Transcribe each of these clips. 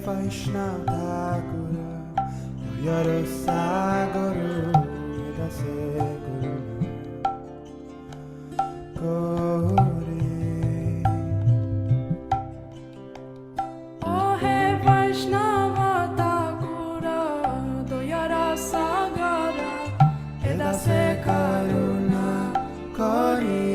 Vaishnava Guru Yarasa Guru Dase Guru Oh He Vaishnava Thakura Doyara Sagara Edase Karuna Kori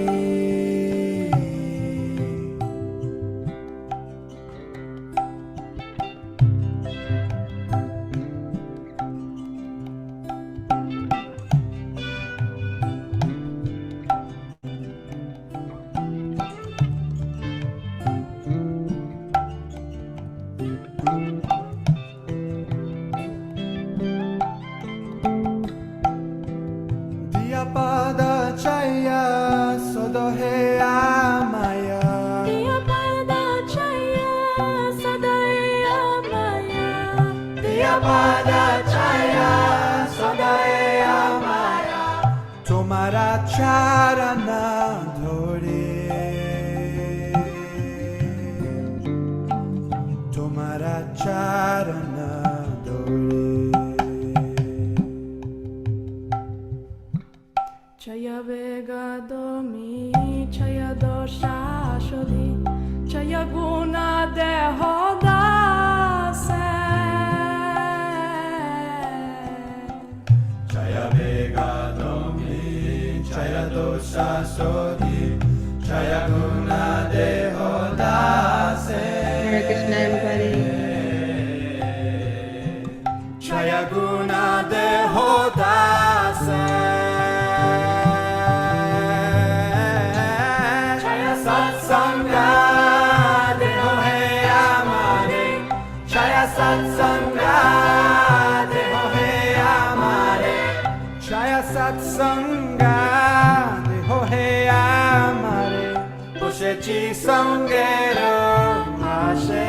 Pada Chaya Sodohe Amaya Pada Chaya Sodohe Amaya Pada Chaya Sodohe Amaya Tomara Charana Dhore Tomara Charana Dhore Chaya Vega Domi, Chaya Dosha Shodhi, Chaya Guna Deho Dase. Chaya Vega Domi, Chaya Dosha Shodhi, Chaya Guna Deho Dase. Hare Krishna, everybody. Chaya Guna Deho Dase. Satsanga deho he amare Chaya satsanga deho he amare Poshechi sangero ashe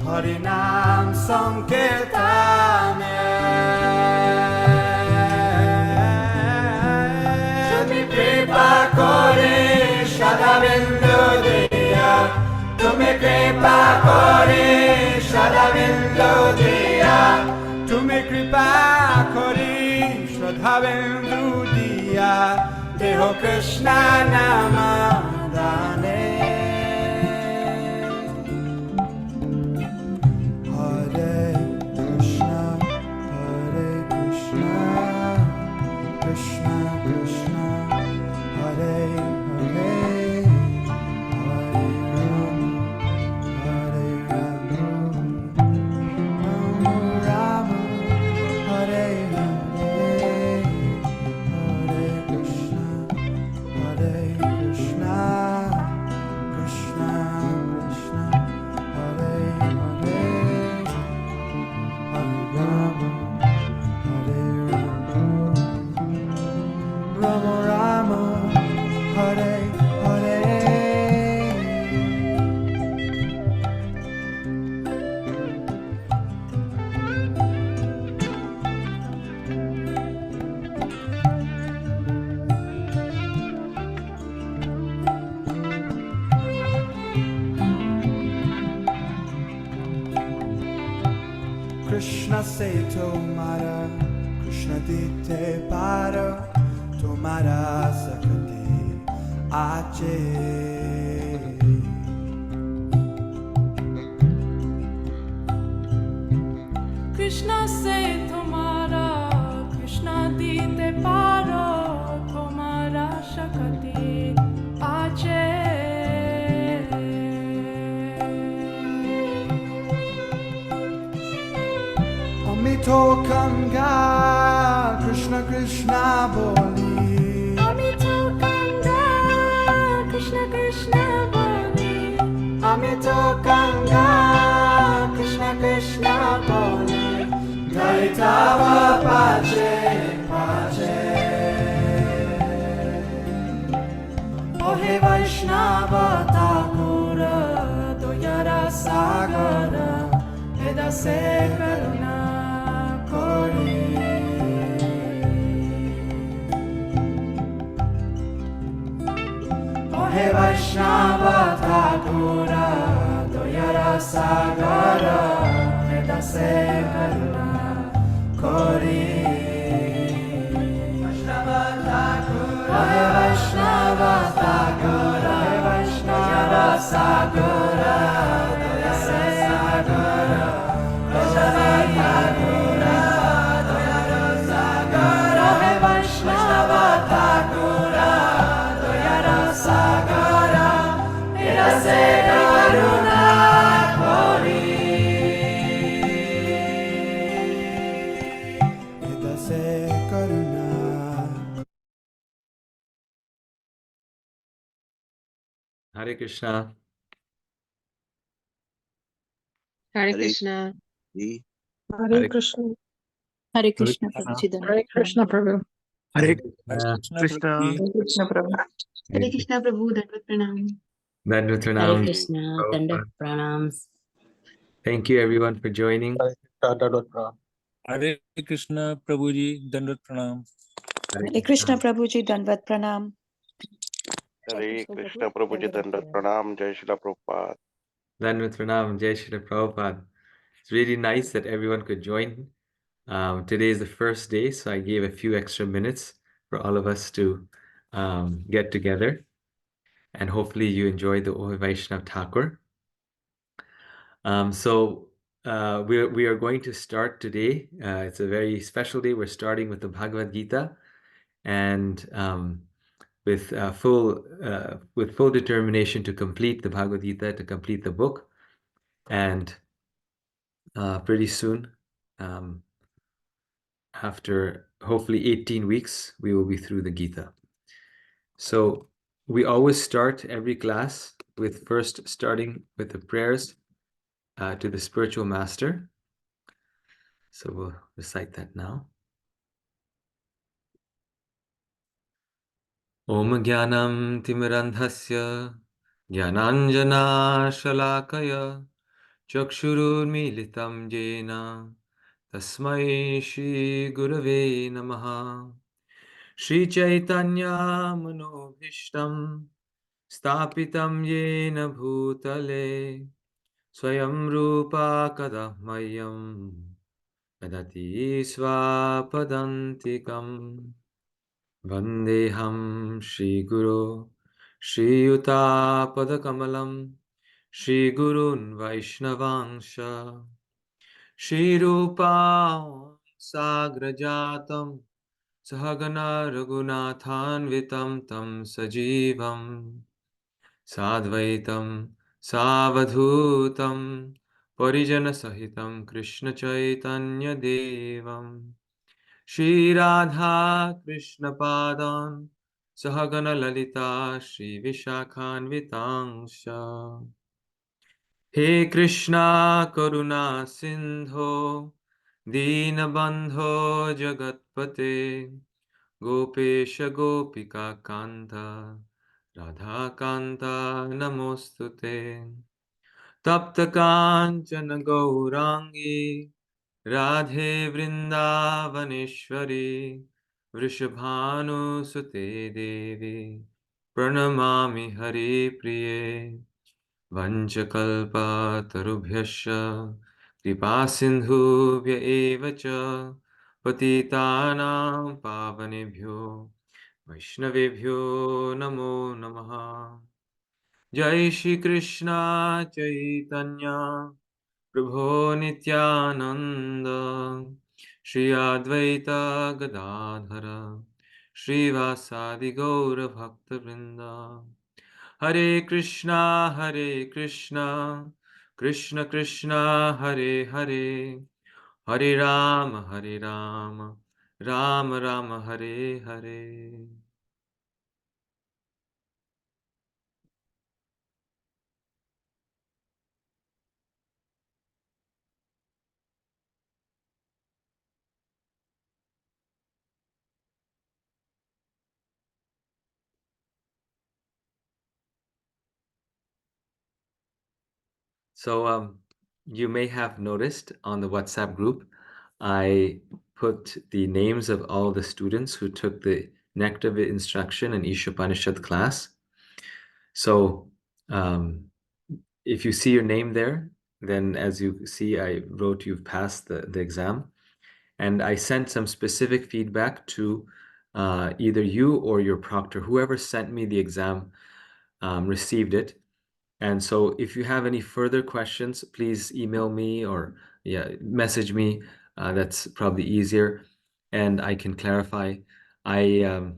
Harinam Sankirtane Tumi kripa kori Shadavindu diya Tumi kripa kori Shadavindu diya Tumi kripa kori Shadavindu diya Deho Krishna Namadane Krishna se tomara, Krishna dite paro, tomara sakati ache. Krishna se tomara, Krishna dite paro, tomara shakati ache. मीठो गंगा कृष्ण कृष्ण बोली Amito Ganga, Krishna Krishna Boli. Amito ganga Krishna Krishna बोली Gaitava pache pache Ohe Vaishnava Thakura Doyara Sagara Edase Karuna Kori Ohe Vaishnava Thakura Doyara Sagara Edase Karuna Kori Vaishnava Thakura Ohe Vaishnava Thakura Ohe Vaishnava Sagara Edase Sagara Vaishnava Thakura Doyara Sagara Ohe Vaishnava Thakura Doyara Sagara Edase Karuna Kori Edase Karuna Hare Krishna. Hare Hare Krishna. Ji. Hare Krishna. Hare Hare Krishna Krishna. Prabhuji Hare Krishna, Prabhu. Hare Krishna. Krishna. Hare Krishna, Prabhu. Hare Krishna Prabhu, Dandavat Pranam. Dandavat Hare Pranam. Krishna Dandavat Prabhupada. Pranams. Thank you everyone for joining. Hare Krishna. Dandavat Pranam. Hare Krishna Prabhuji. Dandavat Pranam. Hare Krishna Prabhuji Dandavat Pranam. Hare Krishna Prabhuji Dandavat Pranam. Jai Shri Prabhupada. Dandavat Pranam. Jai Shri Prabhupada. It's really nice that everyone could join. Today is the first day, so I gave a few extra minutes for all of us to get together. And hopefully you enjoy the Ohi Vaishnav Thakur. We are going to start today. It's a very special day. We're starting with the Bhagavad Gita, and with full determination to complete the Bhagavad Gita, to complete the book, and pretty soon, after hopefully 18 weeks, we will be through the Gita. So we always start every class with first starting with the prayers to the spiritual master. So we'll recite that now. Om Jnanam Timirandhasya Jnananjana Shalakaya Chakshurunmilitam Jena Tasmai Shri Gurave Namaha Shri Chaitanya Manobhishtam Stapitam Yena Bhutale Swayam Rupa Kadahmayam Dadati Swapadantikam Vandeham Shri Guru Shri Yuta Padakamalam Shri Gurun Vaishnavangsha Shri Rupa Sagrajatam Sahagana Raghunathanvitam Tam Sajivam Sadvaitam Savadhutam Parijana Sahitam Krishna Chaitanya Devam Shri Radha Krishna Padan Sahagana Lalita Shri Vishakhanvitangsha He Krishna Karuna Sindho Dinabandho Jagatpate Gopesha Gopika Kanta Radha Kanta Namostute Tapta Kanchana Gaurangi Radhe Vrindavaneshwari Vrishabhanu Devi Pranamami Hari Priye Vanchakalpa Tarubhyascha Kripa Sindhubhya Eva Cha Patitanam Pavanebhyo Vaishnavebhyo Namo Namaha Jai Shri Krishna Chaitanya Prabhu Nityananda Shri Advaita Gadadhara Shri Vasadi Gaura Bhakta Vrinda Hare Krishna Krishna Krishna Hare Hare Hare Rama, Hare Rama, Rama Rama, Hare Hare. So you may have noticed on the WhatsApp group, I put the names of all the students who took the Nectar Instruction and Ishopanishad class. So if you see your name there, then as you see, I wrote you've passed the exam. And I sent some specific feedback to either you or your proctor. Whoever sent me the exam received it. And so if you have any further questions, please email me or message me. That's probably easier, and I can clarify. I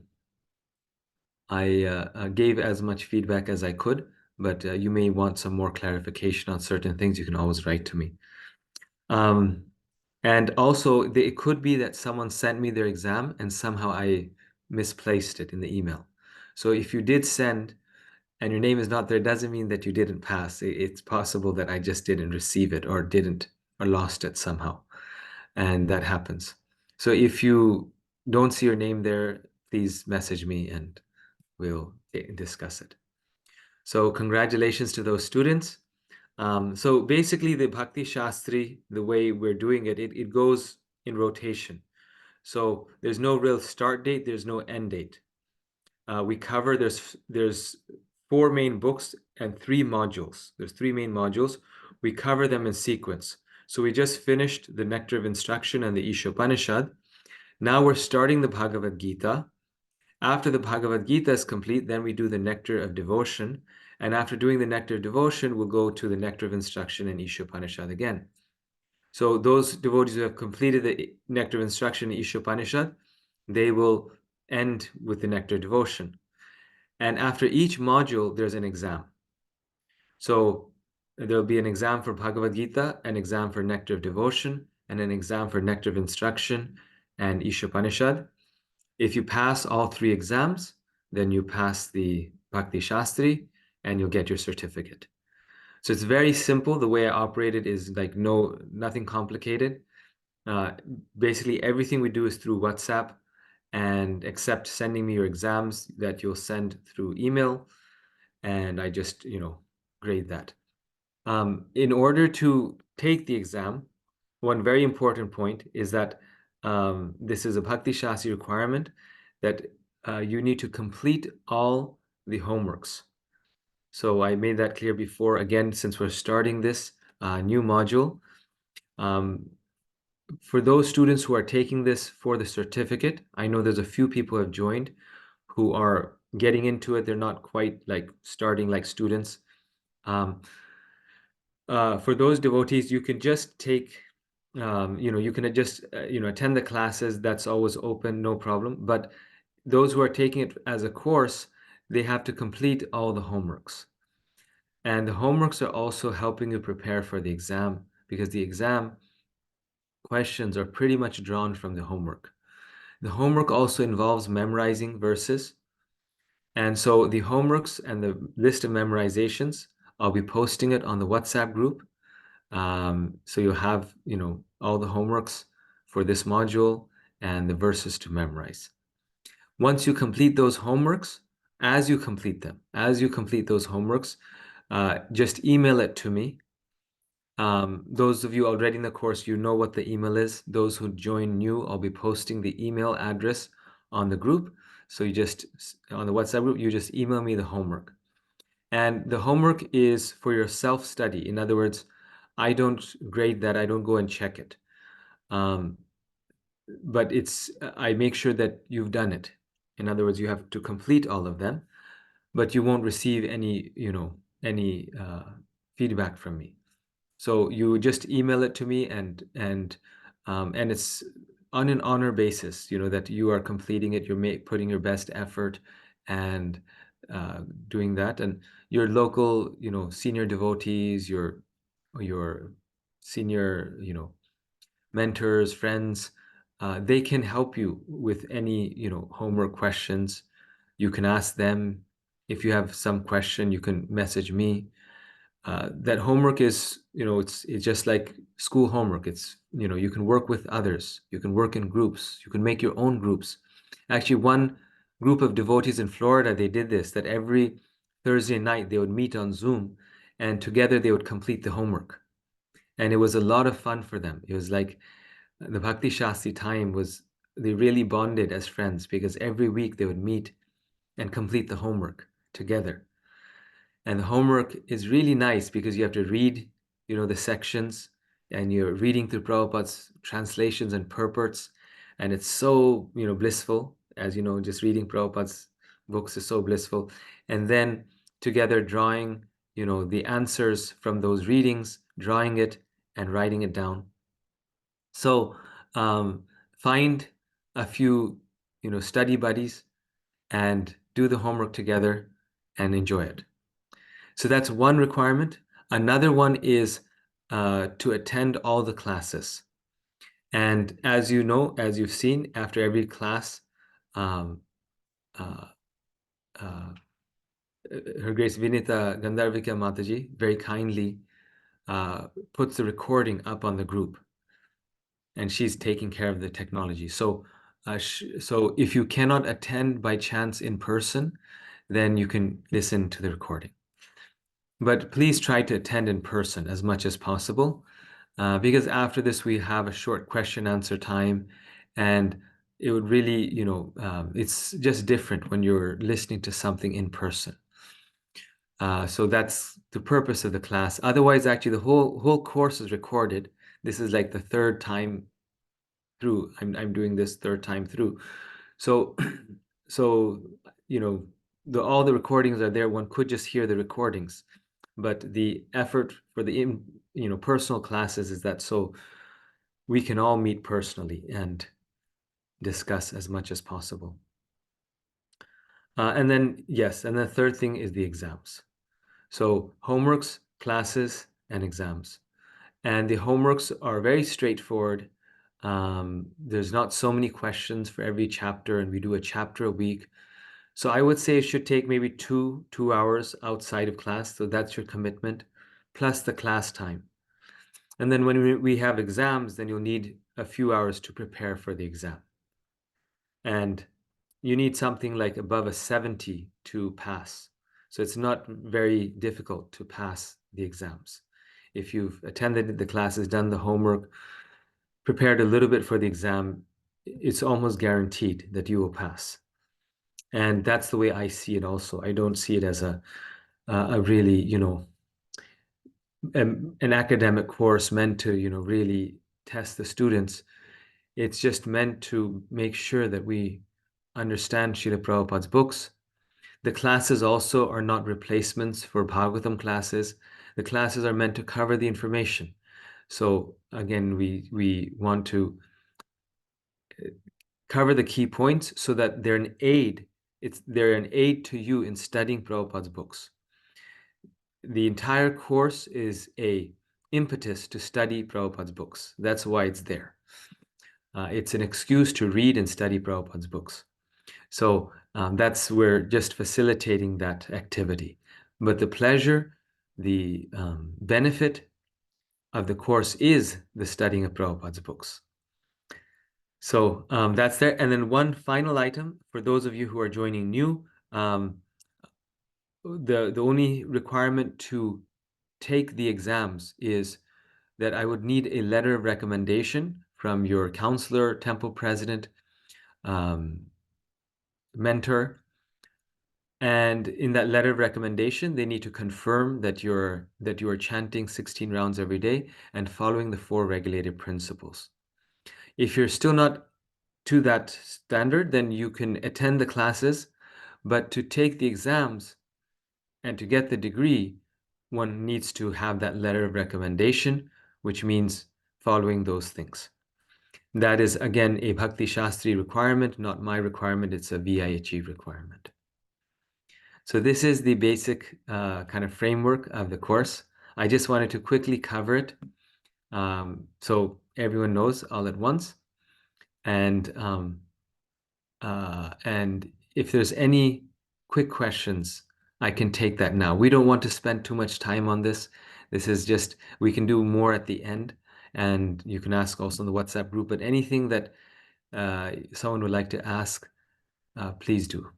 gave as much feedback as I could, but you may want some more clarification on certain things. You can always write to me. And also, it could be that someone sent me their exam and somehow I misplaced it in the email. So if you did send and your name is not there, it doesn't mean that you didn't pass. It's possible that I just didn't receive it or lost it somehow. And that happens. So if you don't see your name there, please message me and we'll discuss it. So congratulations to those students. So basically the Bhakti Shastri, the way we're doing it, it goes in rotation. So there's no real start date, there's no end date. We cover, there's 4 main books and 3 modules. There's 3 main modules. We cover them in sequence. So we just finished the Nectar of Instruction and the Ishopanishad. Now we're starting the Bhagavad Gita. After the Bhagavad Gita is complete, then we do the Nectar of Devotion. And after doing the Nectar of Devotion, we'll go to the Nectar of Instruction and Ishopanishad again. So those devotees who have completed the Nectar of Instruction and Ishopanishad, they will end with the Nectar of Devotion. And after each module, there's an exam. So there'll be an exam for Bhagavad Gita, an exam for Nectar of Devotion, and an exam for Nectar of Instruction and Ishopanishad. If you pass all 3 exams, then you pass the Bhakti Shastri and you'll get your certificate. So it's very simple. The way I operate it is like nothing complicated. Basically, everything we do is through WhatsApp, and except sending me your exams that you'll send through email, and I just, grade that. In order to take the exam, one very important point is that this is a Bhakti Shastri requirement that you need to complete all the homeworks. So I made that clear before. Again, since we're starting this new module, for those students who are taking this for the certificate, I know there's a few people who have joined who are getting into it. They're not quite like starting like students. For those devotees, you can just take, you can just, attend the classes. That's always open, no problem. But those who are taking it as a course, they have to complete all the homeworks. And the homeworks are also helping you prepare for the exam, because the exam questions are pretty much drawn from the homework. The homework also involves memorizing verses. And so the homeworks and the list of memorizations, I'll be posting it on the WhatsApp group. So you'll have, all the homeworks for this module and the verses to memorize. Once you complete those homeworks, as you complete those homeworks, just email it to me. Those of you already in the course, you know what the email is. Those who join new, I'll be posting the email address on the group. So on the WhatsApp group, you just email me the homework. And the homework is for your self-study. In other words, I don't grade that. I don't go and check it. But I make sure that you've done it. In other words, you have to complete all of them, but you won't receive any feedback from me. So you just email it to me, and it's on an honor basis, that you are completing it, you're putting your best effort and doing that. And your local, senior devotees, your senior, mentors, friends, they can help you with any, homework questions. You can ask them. If you have some question, you can message me. That homework is, it's just like school homework. It's, you can work with others. You can work in groups. You can make your own groups. Actually, one group of devotees in Florida, they did this, that every Thursday night they would meet on Zoom, and together they would complete the homework. And it was a lot of fun for them. It was like the Bhakti Shastri time was, they really bonded as friends because every week they would meet and complete the homework together. And the homework is really nice because you have to read, the sections, and you're reading through Prabhupada's translations and purports. And it's so, blissful. As you know, just reading Prabhupada's books is so blissful. And then together drawing, the answers from those readings, drawing it and writing it down. So find a few, study buddies and do the homework together and enjoy it. So that's one requirement. Another one is to attend all the classes. And as you know, as you've seen, after every class, um, uh, uh, Her Grace Vinita Gandharvika Mataji very kindly puts the recording up on the group. And she's taking care of the technology. So, so if you cannot attend by chance in person, then you can listen to the recording. But please try to attend in person as much as possible, because after this we have a short question answer time, and it would really, it's just different when you're listening to something in person. So that's the purpose of the class. Otherwise, actually, the whole course is recorded. This is like the third time through. I'm doing this third time through. So, so all the recordings are there. One could just hear the recordings, but the effort for the personal classes is that so we can all meet personally and discuss as much as possible. And then yes, and the third thing is the exams. So homeworks, classes, and exams. And the homeworks are very straightforward. There's not so many questions for every chapter, and we do a chapter a week. So I would say it should take maybe two hours outside of class. So that's your commitment, plus the class time. And then when we have exams, then you'll need a few hours to prepare for the exam. And you need something like above a 70 to pass. So it's not very difficult to pass the exams. If you've attended the classes, done the homework, prepared a little bit for the exam, it's almost guaranteed that you will pass. And that's the way I see it also. I don't see it as a really, an academic course meant to, really test the students. It's just meant to make sure that we understand Srila Prabhupada's books. The classes also are not replacements for Bhagavatam classes. The classes are meant to cover the information. So again, we want to cover the key points so that they're an aid. They're an aid to you in studying Prabhupada's books. The entire course is a impetus to study Prabhupada's books. That's why it's there. It's an excuse to read and study Prabhupada's books. So that's we're just facilitating that activity. But the pleasure, the benefit of the course is the studying of Prabhupada's books. So that's there. And then one final item for those of you who are joining new, the only requirement to take the exams is that I would need a letter of recommendation from your counselor, temple president, mentor. And in that letter of recommendation, they need to confirm that you are chanting 16 rounds every day and following the 4 regulated principles. If you're still not to that standard, then you can attend the classes, but to take the exams and to get the degree, one needs to have that letter of recommendation, which means following those things. That is, again, a Bhakti Shastri requirement, not my requirement. It's a VIHE requirement. So this is the basic kind of framework of the course. I just wanted to quickly cover it. So everyone knows all at once. And if there's any quick questions, I can take that now. We don't want to spend too much time on this. This is just, we can do more at the end, and you can ask also in the WhatsApp group, but anything that someone would like to ask, please do.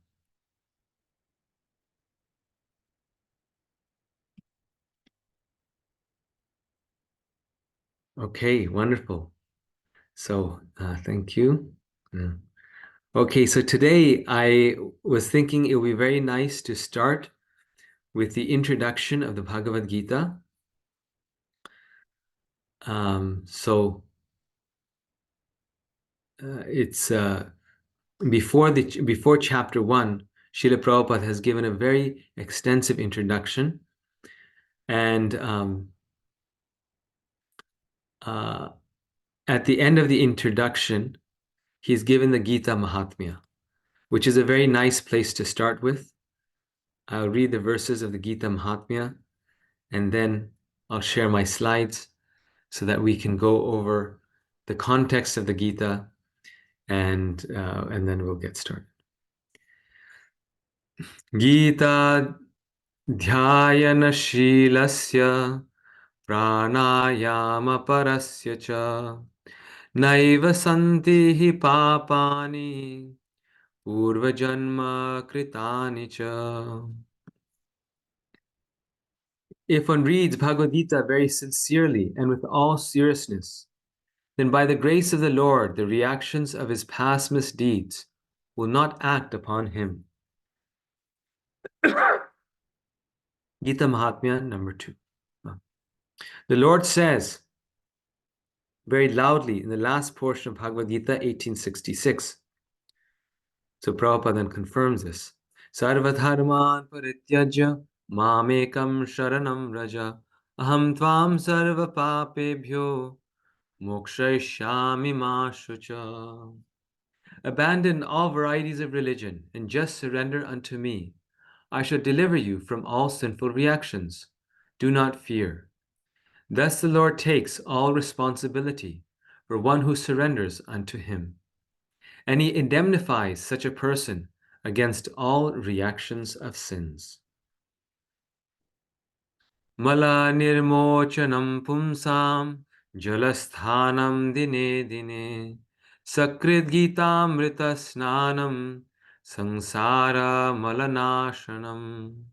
Okay, wonderful. So thank you. Okay, so today I was thinking it would be very nice to start with the introduction of the Bhagavad Gita. It's before chapter 1, Srila Prabhupada has given a very extensive introduction, and at the end of the introduction, he's given the Gita Mahatmya, which is a very nice place to start with. I'll read the verses of the Gita Mahatmya, and then I'll share my slides so that we can go over the context of the Gita, and then we'll get started. Gita Dhyayanashilasya Pranayama Parasya Cha Naiva Santi Hi Papani Purvajanma Kritani Cha. If one reads Bhagavad Gita very sincerely and with all seriousness, then by the grace of the Lord, the reactions of his past misdeeds will not act upon him. Gita Mahatmya number 2. The Lord says very loudly in the last portion of Bhagavad Gita 1866. So Prabhupada then confirms this. Sarvadharman parityajya mamekam sharanam raja aham tvam sarva papebhyo mokshayishyami ma shucha. Abandon all varieties of religion and just surrender unto me. I shall deliver you from all sinful reactions. Do not fear. Thus the Lord takes all responsibility for one who surrenders unto him, and he indemnifies such a person against all reactions of sins. Mala nirmochanam pumsam jalasthanam dine dine sakrit gitamrita snanam sangsara malanashanam.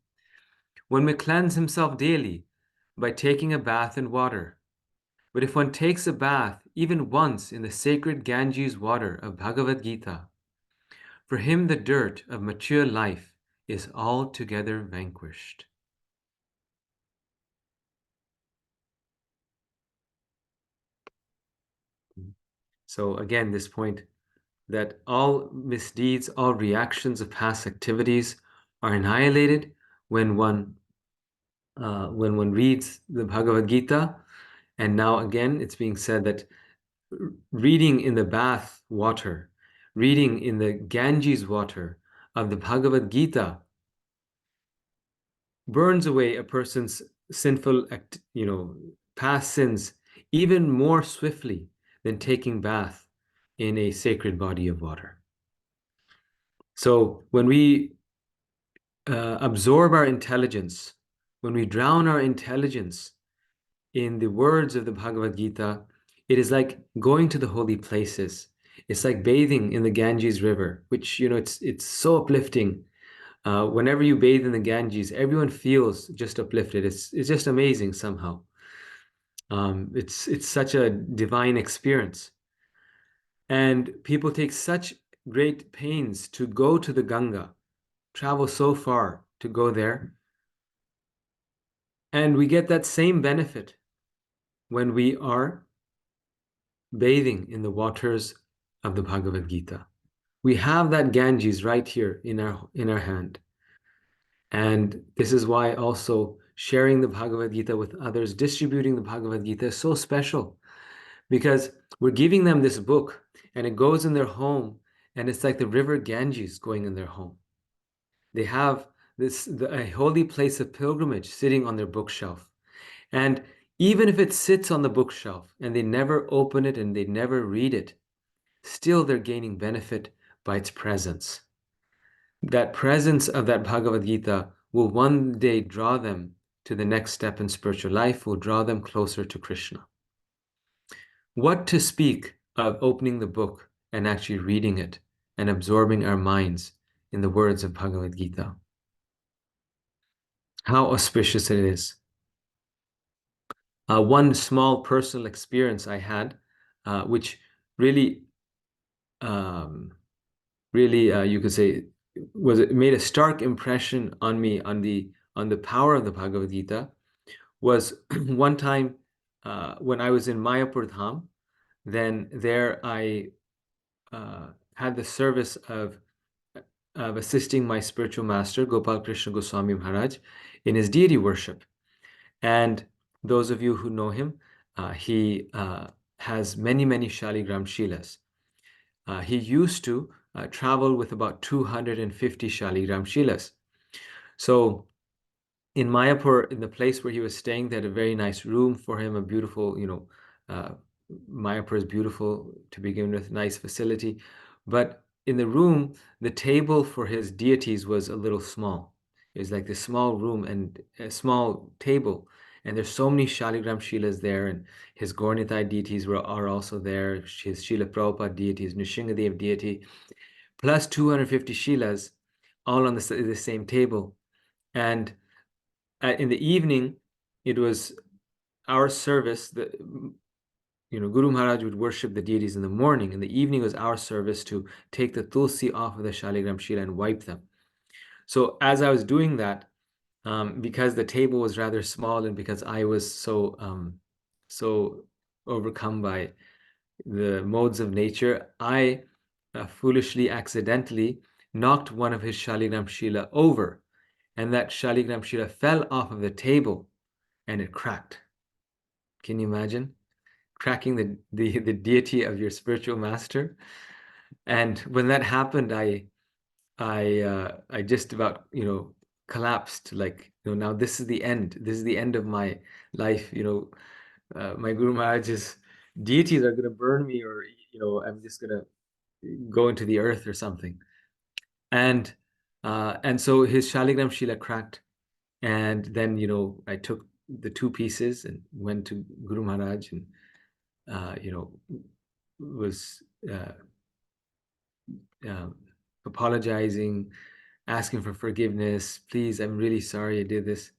One may cleanse himself daily by taking a bath in water. But if one takes a bath even once in the sacred Ganges water of Bhagavad Gita, for him the dirt of mature life is altogether vanquished. So again, this point that all misdeeds, all reactions of past activities are annihilated when one reads the Bhagavad Gita. And now again, it's being said that reading in the bath water, reading in the Ganges water of the Bhagavad Gita burns away a person's sinful, past sins even more swiftly than taking bath in a sacred body of water. So when we absorb our intelligence, when we drown our intelligence in the words of the Bhagavad Gita, it is like going to the holy places. It's like bathing in the Ganges River, which, it's so uplifting. Whenever you bathe in the Ganges, everyone feels just uplifted. It's just amazing somehow. It's such a divine experience. And people take such great pains to go to the Ganga, travel so far to go there. And we get that same benefit when we are bathing in the waters of the Bhagavad Gita. We have that Ganges right here in our hand. And this is why also sharing the Bhagavad Gita with others, distributing the Bhagavad Gita is so special, because we're giving them this book and it goes in their home, and it's like the river Ganges going in their home. They have a holy place of pilgrimage sitting on their bookshelf. And Even if it sits on the bookshelf and they never open it and they never read it, still they're gaining benefit by its presence. That presence of that Bhagavad Gita will one day draw them to the next step in spiritual life, will draw them closer to Krishna. What to speak of opening the book and actually reading it and absorbing our minds in the words of Bhagavad Gita? How auspicious it is. One small personal experience I had, which really, you could say, it made a stark impression on me on the power of the Bhagavad Gita, was one time when I was in Mayapur Dham. Then there I had the service of assisting my spiritual master Gopal Krishna Goswami Maharaj in his deity worship. And those of you who know him, he has many Shaligram Shilas. He used to travel with about 250 Shaligram Shilas. So in Mayapur, in the place where he was staying, they had a very nice room for him, a beautiful, Mayapur is beautiful to begin with, nice facility. But in the room, the table for his deities was a little small. It was like this small room and a small table. And there's so many Shaligram Shilas there, and his Gaurnitai deities are also there, his Srila Prabhupada deities, Nrsingadev deity, plus 250 Shilas, all on the same table. And in the evening, it was our service. Guru Maharaj would worship the deities in the morning. In the evening was our service to take the tulsi off of the Shaligram Shila and wipe them. So as I was doing that, because the table was rather small and because I was so overcome by the modes of nature, I foolishly, accidentally knocked one of his Shaligram Shila over, and that Shaligram Shila fell off of the table and it cracked. Can you imagine? Cracking the deity of your spiritual master. And when that happened, I just about collapsed, like, now this is the end of my life. My Guru Maharaj's deities are going to burn me, or I'm just going to go into the earth or something. And so his Shaligram Shila cracked, and then I took the two pieces and went to Guru Maharaj and was apologizing, asking for forgiveness. Please, I'm really sorry I did this.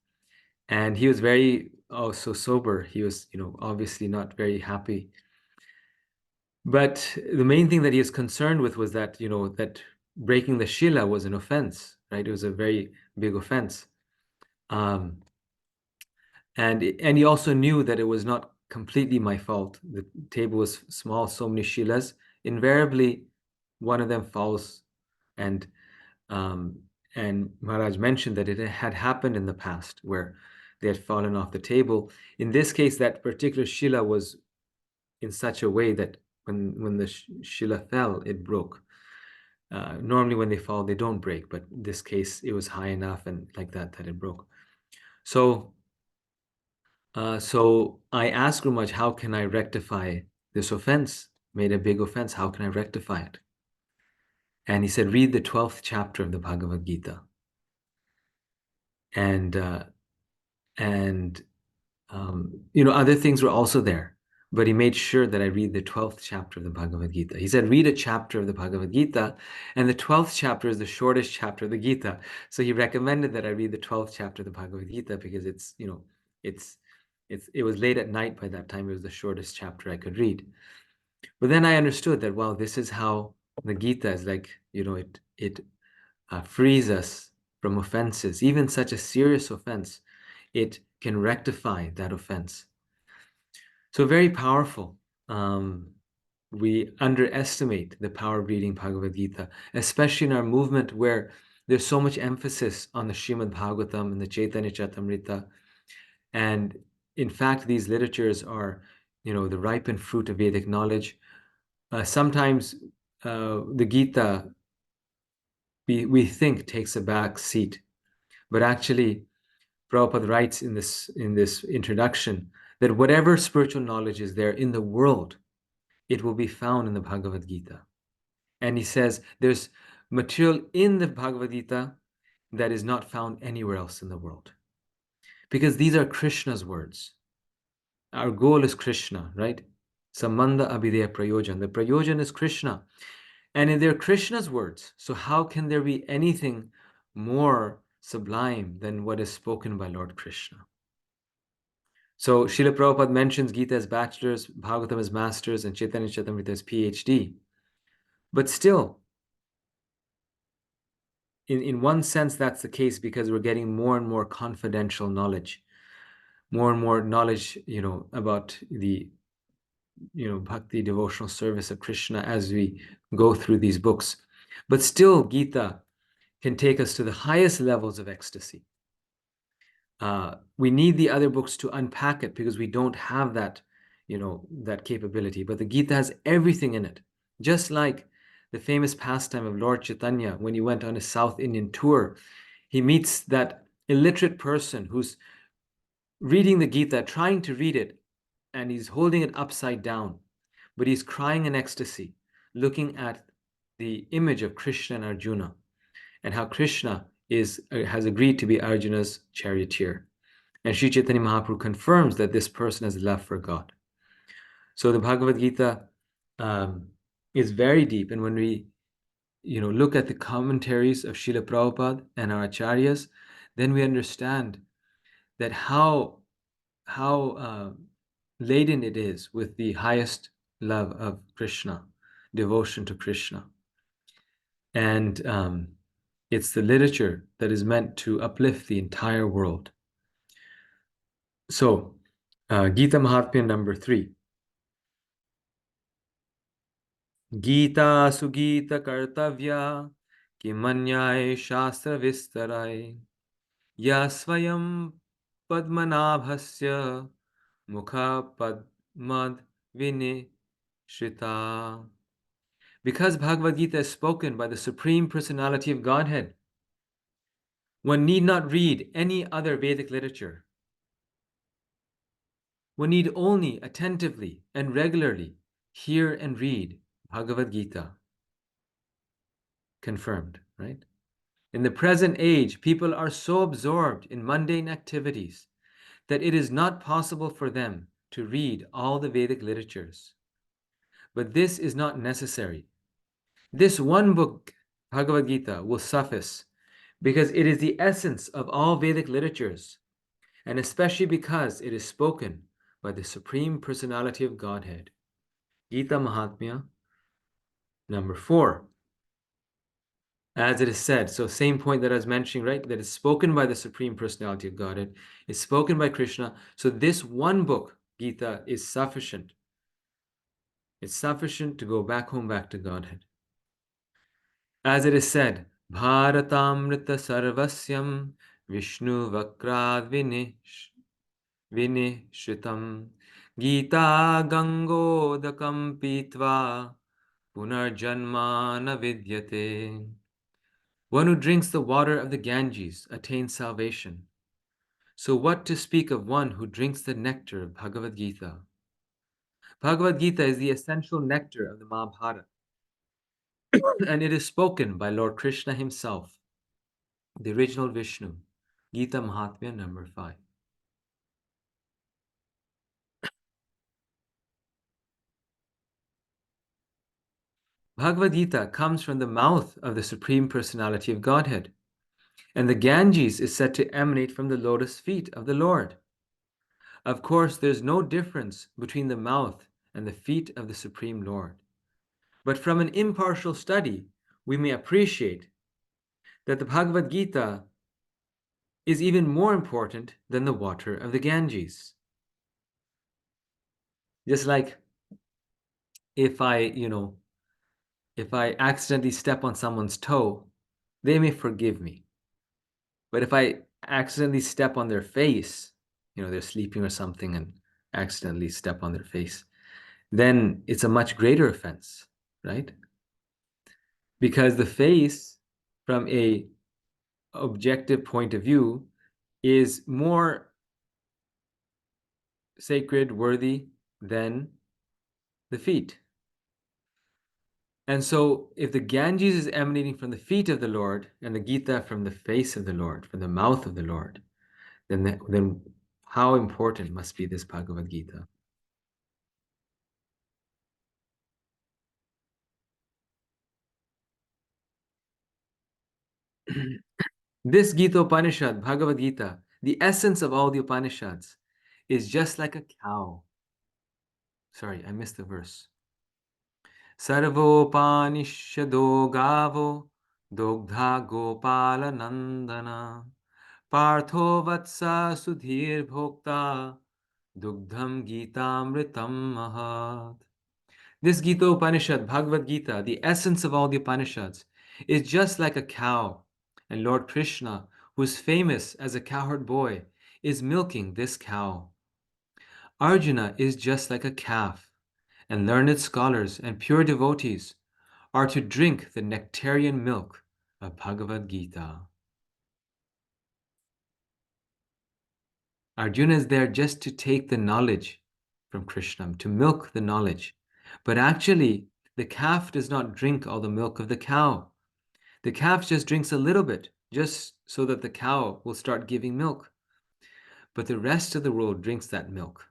And he was very, so sober. He was, obviously not very happy. But the main thing that he was concerned with was that, that breaking the Shila was an offense, right? It was a very big offense. And he also knew that it was not completely my fault. The table was small, so many Shilas. Invariably, one of them falls, and Maharaj mentioned that it had happened in the past where they had fallen off the table. In this case, that particular Shila was in such a way that when the Shila fell, it broke. Normally when they fall, they don't break, but in this case, it was high enough and like that it broke. So I asked Guru Maharaj, how can I rectify this offense? Made a big offense. How can I rectify it? And he said, read the 12th chapter of the Bhagavad Gita. And other things were also there, but he made sure that I read the 12th chapter of the Bhagavad Gita. He said, read a chapter of the Bhagavad Gita, and the 12th chapter is the shortest chapter of the Gita. So he recommended that I read the 12th chapter of the Bhagavad Gita because it was late at night by that time. It was the shortest chapter I could read. But then I understood that, wow, this is how the Gita is like, it frees us from offenses, even such a serious offense. It can rectify that offense. So very powerful. We underestimate the power of reading Bhagavad Gita, especially in our movement where there's so much emphasis on the Srimad Bhagavatam and the Chaitanya Charitamrita. And in fact, these literatures are, the ripened fruit of Vedic knowledge. Sometimes the Gita, we think takes a back seat, but actually Prabhupada writes in this introduction that whatever spiritual knowledge is there in the world, it will be found in the Bhagavad Gita. And he says there's material in the Bhagavad Gita that is not found anywhere else in the world. Because these are Krishna's words. Our goal is Krishna, right? Sambandha abhideya prayojan. The prayojan is Krishna. And they're Krishna's words. So how can there be anything more sublime than what is spoken by Lord Krishna? So Srila Prabhupada mentions Gita as bachelor's, Bhagavatam as master's, and Chaitanya Charitamrita as PhD. But still, in one sense, that's the case because we're getting more and more confidential knowledge, more and more knowledge, about the, bhakti, devotional service of Krishna as we go through these books. But still, Gita can take us to the highest levels of ecstasy. We need the other books to unpack it because we don't have that, that capability. But the Gita has everything in it. Just like the famous pastime of Lord Chaitanya when he went on his South Indian tour, he meets that illiterate person who's reading the Gita, trying to read it, and he's holding it upside down, but he's crying in ecstasy, looking at the image of Krishna and Arjuna, and how Krishna has agreed to be Arjuna's charioteer. And Sri Chaitanya Mahaprabhu confirms that this person has love for God. So the Bhagavad Gita is very deep. And when we look at the commentaries of Srila Prabhupada and our acharyas, then we understand that how laden it is with the highest love of Krishna, devotion to Krishna. And it's the literature that is meant to uplift the entire world. So, Gita Mahatmya number 3. Gita Sugita Kartavya Kimanyai Shastra Vistarai Yasvayam Padmanabhasya Mukha Padmad Vinishrita. Because Bhagavad Gita is spoken by the Supreme Personality of Godhead, one need not read any other Vedic literature. One need only attentively and regularly hear and read Bhagavad Gita. Confirmed, right? In the present age, people are so absorbed in mundane activities that it is not possible for them to read all the Vedic literatures. But this is not necessary. This one book, Bhagavad Gita, will suffice because it is the essence of all Vedic literatures, and especially because it is spoken by the Supreme Personality of Godhead. Gita Mahatmya number 4. As it is said, so same point that I was mentioning, right? That is spoken by the Supreme Personality of Godhead, is spoken by Krishna. So this one book, Gita, is sufficient. It's sufficient to go back home, back to Godhead. As it is said, Bharatamrita Sarvasyam Vishnu Vakrad Vinishritam Gita Gangodakam Pitva Punarjanmana Vidyate. One who drinks the water of the Ganges attains salvation. So what to speak of one who drinks the nectar of Bhagavad Gita? Bhagavad Gita is the essential nectar of the Mahabharata, and it is spoken by Lord Krishna himself, the original Vishnu. Gita Mahatmya number 5. Bhagavad Gita comes from the mouth of the Supreme Personality of Godhead, and the Ganges is said to emanate from the lotus feet of the Lord. Of course, there's no difference between the mouth and the feet of the Supreme Lord. But from an impartial study, we may appreciate that the Bhagavad Gita is even more important than the water of the Ganges. Just like if I accidentally step on someone's toe, they may forgive me. But if I accidentally step on their face, they're sleeping or something and accidentally step on their face, then it's a much greater offense, right? Because the face, from a objective point of view, is more sacred, worthy than the feet. And so, if the Ganges is emanating from the feet of the Lord and the Gita from the face of the Lord, from the mouth of the Lord, then how important must be this Bhagavad Gita? This Gita Upanishad, Bhagavad Gita, the essence of all the Upanishads, is just like a cow. Sorry, I missed the verse. Sarvopanishado gavo dogdha gopala nandana partho vatsa sudhir bhokta dugdham gitamritam mahat. This Gita Upanishad, Bhagavad Gita, the essence of all the Upanishads, is just like a cow. And Lord Krishna, who is famous as a cowherd boy, is milking this cow. Arjuna is just like a calf, and learned scholars and pure devotees are to drink the nectarian milk of Bhagavad Gita. Arjuna is there just to take the knowledge from Krishna, to milk the knowledge. But actually, the calf does not drink all the milk of the cow. The calf just drinks a little bit, just so that the cow will start giving milk. But the rest of the world drinks that milk.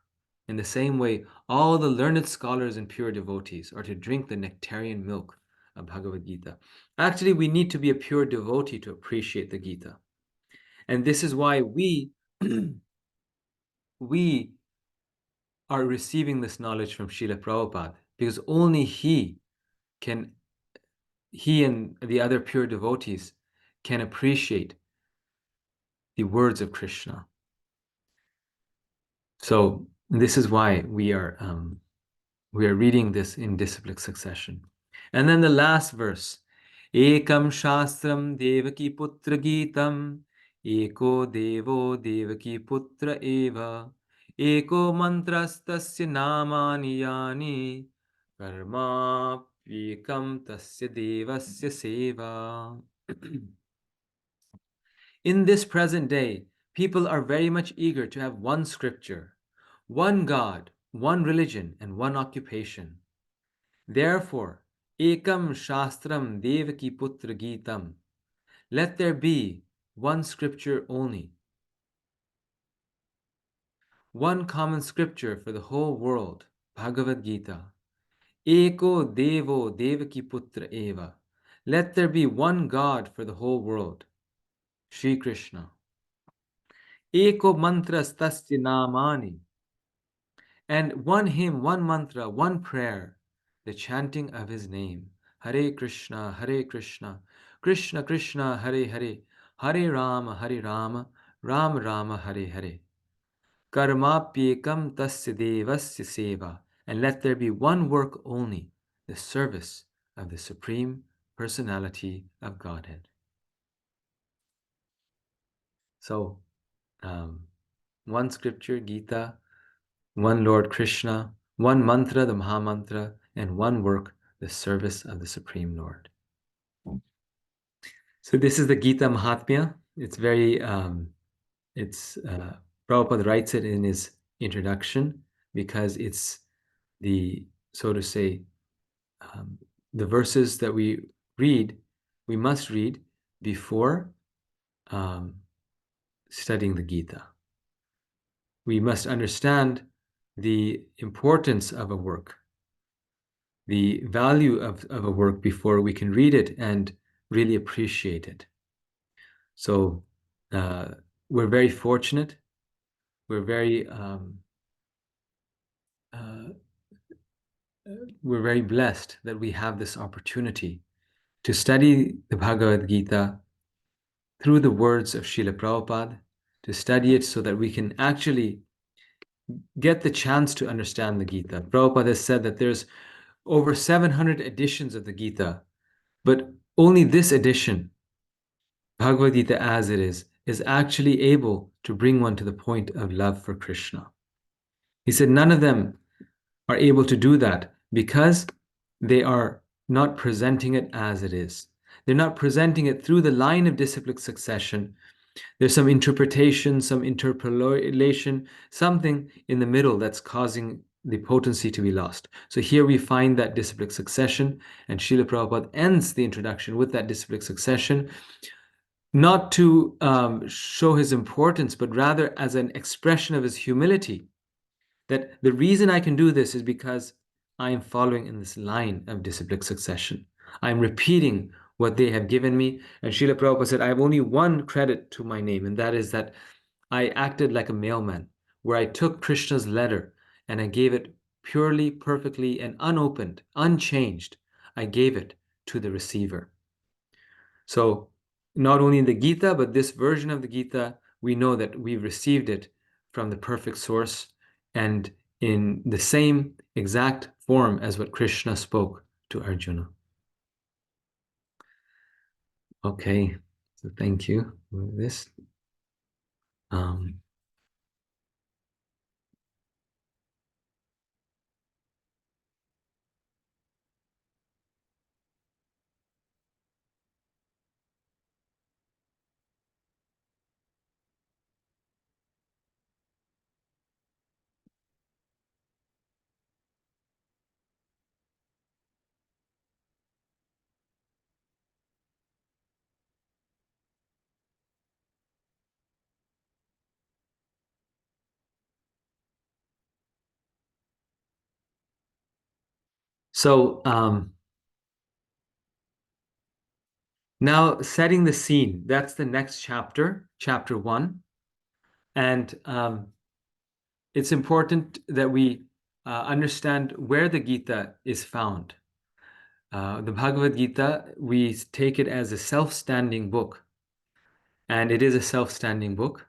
In the same way, all the learned scholars and pure devotees are to drink the nectarian milk of Bhagavad Gita. Actually, we need to be a pure devotee to appreciate the Gita. And this is why we are receiving this knowledge from Srila Prabhupada, because only he and the other pure devotees can appreciate the words of Krishna. So this is why we are reading this in disciplic succession. And then the last verse, Ekam Shastram Devaki Putra Gitam, Eko Devo Devaki Putra Eva, Eko Mantrastasya Namani Yani, Karma Vikam Tasya Devasya Seva. In this present day, people are very much eager to have one scripture, one God, one religion, and one occupation. Therefore, Ekam Shastram Devaki Putra Gitam. Let there be one scripture only. One common scripture for the whole world, Bhagavad Gita. Eko Devo Devaki Putra Eva. Let there be one God for the whole world, Sri Krishna. Eko Mantras Tasya Namani. And one hymn, one mantra, one prayer, the chanting of his name. Hare Krishna, Krishna Krishna, Hare Hare, Hare Rama, Rama Rama, Hare Hare. Karmapyekam tasya devasya seva. And let there be one work only, the service of the Supreme Personality of Godhead. So, one scripture, Gita, one Lord Krishna, one mantra, the Maha Mantra, and one work, the service of the Supreme Lord. So this is the Gita Mahatmya. It's very, Prabhupada writes it in his introduction because it's the, so to say, the verses that we must read before studying the Gita. We must understand the importance of a work, the value of a work before we can read it and really appreciate it. So we're very fortunate. We're very blessed that we have this opportunity to study the Bhagavad Gita through the words of Srila Prabhupada, to study it so that we can actually get the chance to understand the Gita. Prabhupada has said that there's over 700 editions of the Gita, but only this edition, Bhagavad Gita as it is actually able to bring one to the point of love for Krishna. He said none of them are able to do that because they are not presenting it as it is. They're not presenting it through the line of disciplic succession there's some interpretation, some interpolation, something in the middle that's causing the potency to be lost. So here we find that disciplic succession, and Srila Prabhupada ends the introduction with that disciplic succession, not to show his importance, but rather as an expression of his humility, that the reason I can do this is because I am following in this line of disciplic succession. I'm repeating what they have given me. And Srila Prabhupada said, I have only one credit to my name, and that is that I acted like a mailman, where I took Krishna's letter and I gave it purely, perfectly, and unopened, unchanged. I gave it to the receiver. So not only in the Gita, but this version of the Gita, we know that we received it from the perfect source and in the same exact form as what Krishna spoke to Arjuna. Okay, so thank you for this. So now setting the scene, that's the next chapter, chapter 1. And it's important that we understand where the Gita is found. The Bhagavad Gita, we take it as a self-standing book. And it is a self-standing book,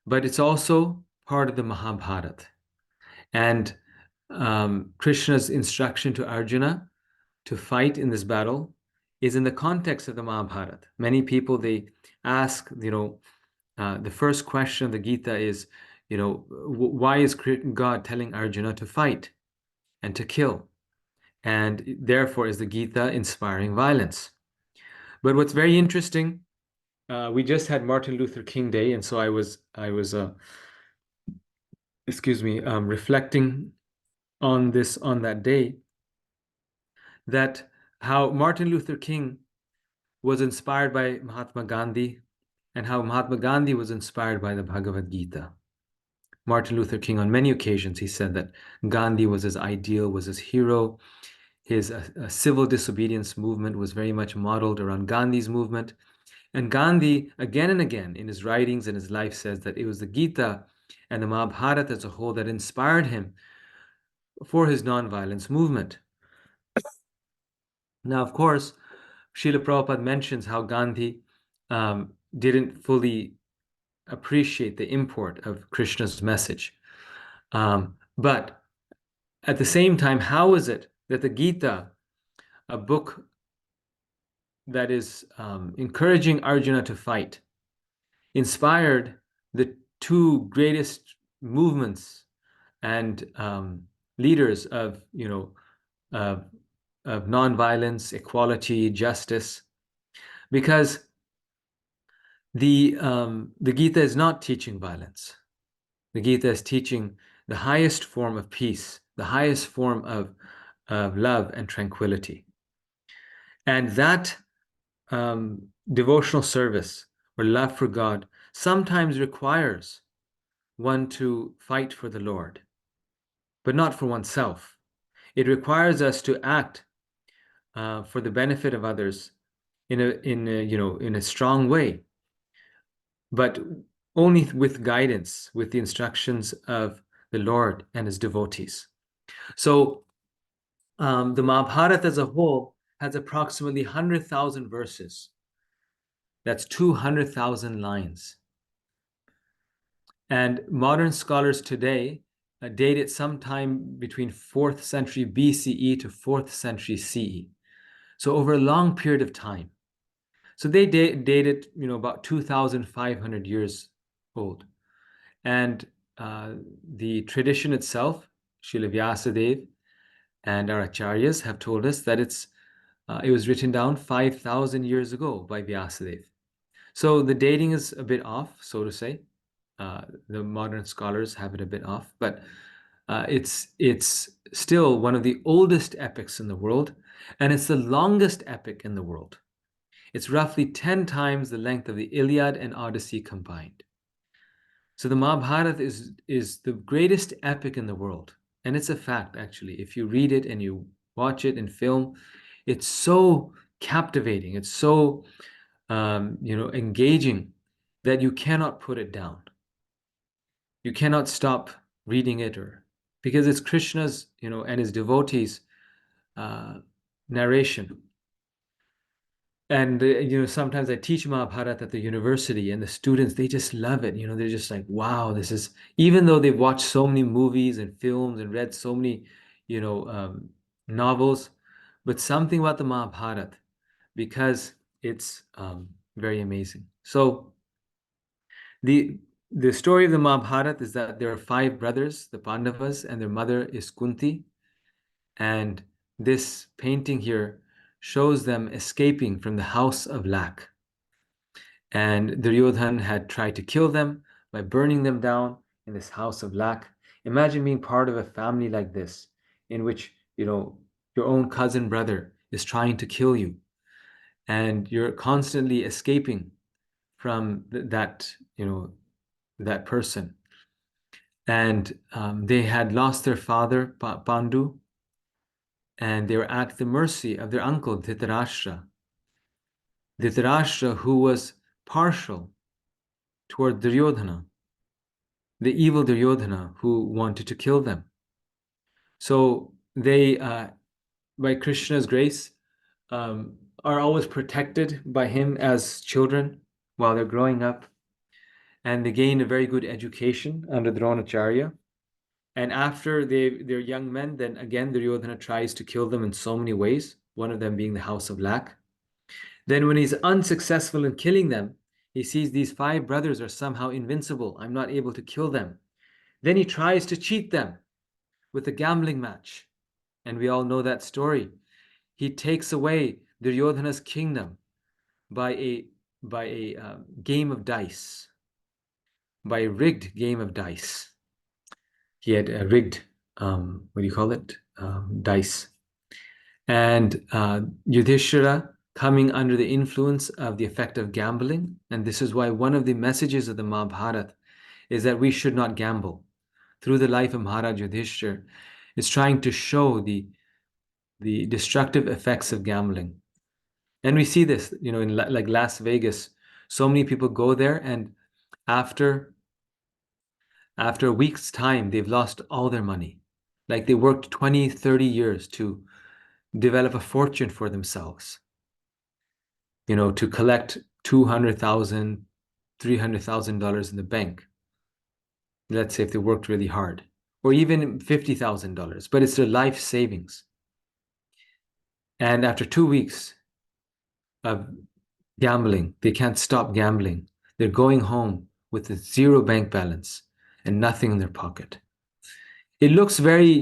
but it's also part of the Mahabharata. And Krishna's instruction to Arjuna to fight in this battle is in the context of the Mahabharata. Many people, they ask, the first question of the Gita is, why is God telling Arjuna to fight and to kill? And therefore is the Gita inspiring violence. But what's very interesting, we just had Martin Luther King Day, and so I was reflecting on that day, that how Martin Luther King was inspired by Mahatma Gandhi, and how Mahatma Gandhi was inspired by the Bhagavad Gita. Martin Luther King, on many occasions, he said that Gandhi was his ideal, was his hero. His civil disobedience movement was very much modeled around Gandhi's movement. And Gandhi, again and again, in his writings and his life, says that it was the Gita and the Mahabharata as a whole that inspired him for his nonviolence movement. Now, of course, Srila Prabhupada mentions how Gandhi didn't fully appreciate the import of Krishna's message. But at the same time, how is it that the Gita, a book that is encouraging Arjuna to fight, inspired the two greatest movements and leaders of nonviolence, equality, justice? Because the Gita is not teaching violence. The Gita is teaching the highest form of peace, the highest form of love and tranquility. And that devotional service or love for God sometimes requires one to fight for the Lord, but not for oneself. It requires us to act for the benefit of others in a strong way, but only with guidance, with the instructions of the Lord and his devotees. So the Mahabharata as a whole has approximately 100,000 verses. That's 200,000 lines. And modern scholars today date it sometime between 4th century BCE to 4th century CE. So over a long period of time. So they date it, about 2,500 years old. And the tradition itself, Srila Vyasadeva and our acharyas have told us that it was written down 5,000 years ago by Vyasadeva. So the dating is a bit off, so to say. The modern scholars have it a bit off, but it's still one of the oldest epics in the world, and it's the longest epic in the world. It's roughly 10 times the length of the Iliad and Odyssey combined. So the Mahabharata is the greatest epic in the world, and it's a fact actually. If you read it and you watch it in film, it's so captivating. It's so engaging that you cannot put it down. You cannot stop reading it, or because it's Krishna's, and his devotees' narration. And sometimes I teach Mahabharata at the university, and the students, they just love it. They're just like, wow, this is, even though they've watched so many movies and films and read so many, novels, but something about the Mahabharata, because it's very amazing. So the story of the Mahabharata is that there are 5 brothers, the Pandavas, and their mother is Kunti. And this painting here shows them escaping from the house of lack. And Duryodhan had tried to kill them by burning them down in this house of lack. Imagine being part of a family like this, in which, your own cousin brother is trying to kill you, and you're constantly escaping from that person. And they had lost their father, Pandu, and they were at the mercy of their uncle, Dhritarashtra. Dhritarashtra, who was partial toward Duryodhana, the evil Duryodhana, who wanted to kill them. So they, by Krishna's grace, are always protected by him as children while they're growing up. And they gain a very good education under Dronacharya. And after they're young men, then again, Duryodhana tries to kill them in so many ways, one of them being the house of lack. Then when he's unsuccessful in killing them, he sees these 5 brothers are somehow invincible. I'm not able to kill them. Then he tries to cheat them with a gambling match. And we all know that story. He takes away Duryodhana's kingdom by a game of dice, by a rigged game of dice. He had a rigged, dice. And Yudhishthira coming under the influence of the effect of gambling. And this is why one of the messages of the Mahabharata is that we should not gamble. Through the life of Maharaj Yudhishthira, it's trying to show the destructive effects of gambling. And we see this, in like Las Vegas. So many people go there, and after a week's time, they've lost all their money. Like they worked 20, 30 years to develop a fortune for themselves, to collect $200,000, $300,000 in the bank. Let's say if they worked really hard, or even $50,000, but it's their life savings. And after 2 weeks of gambling, they can't stop gambling. They're going home with a 0 bank balance and nothing in their pocket. It looks very,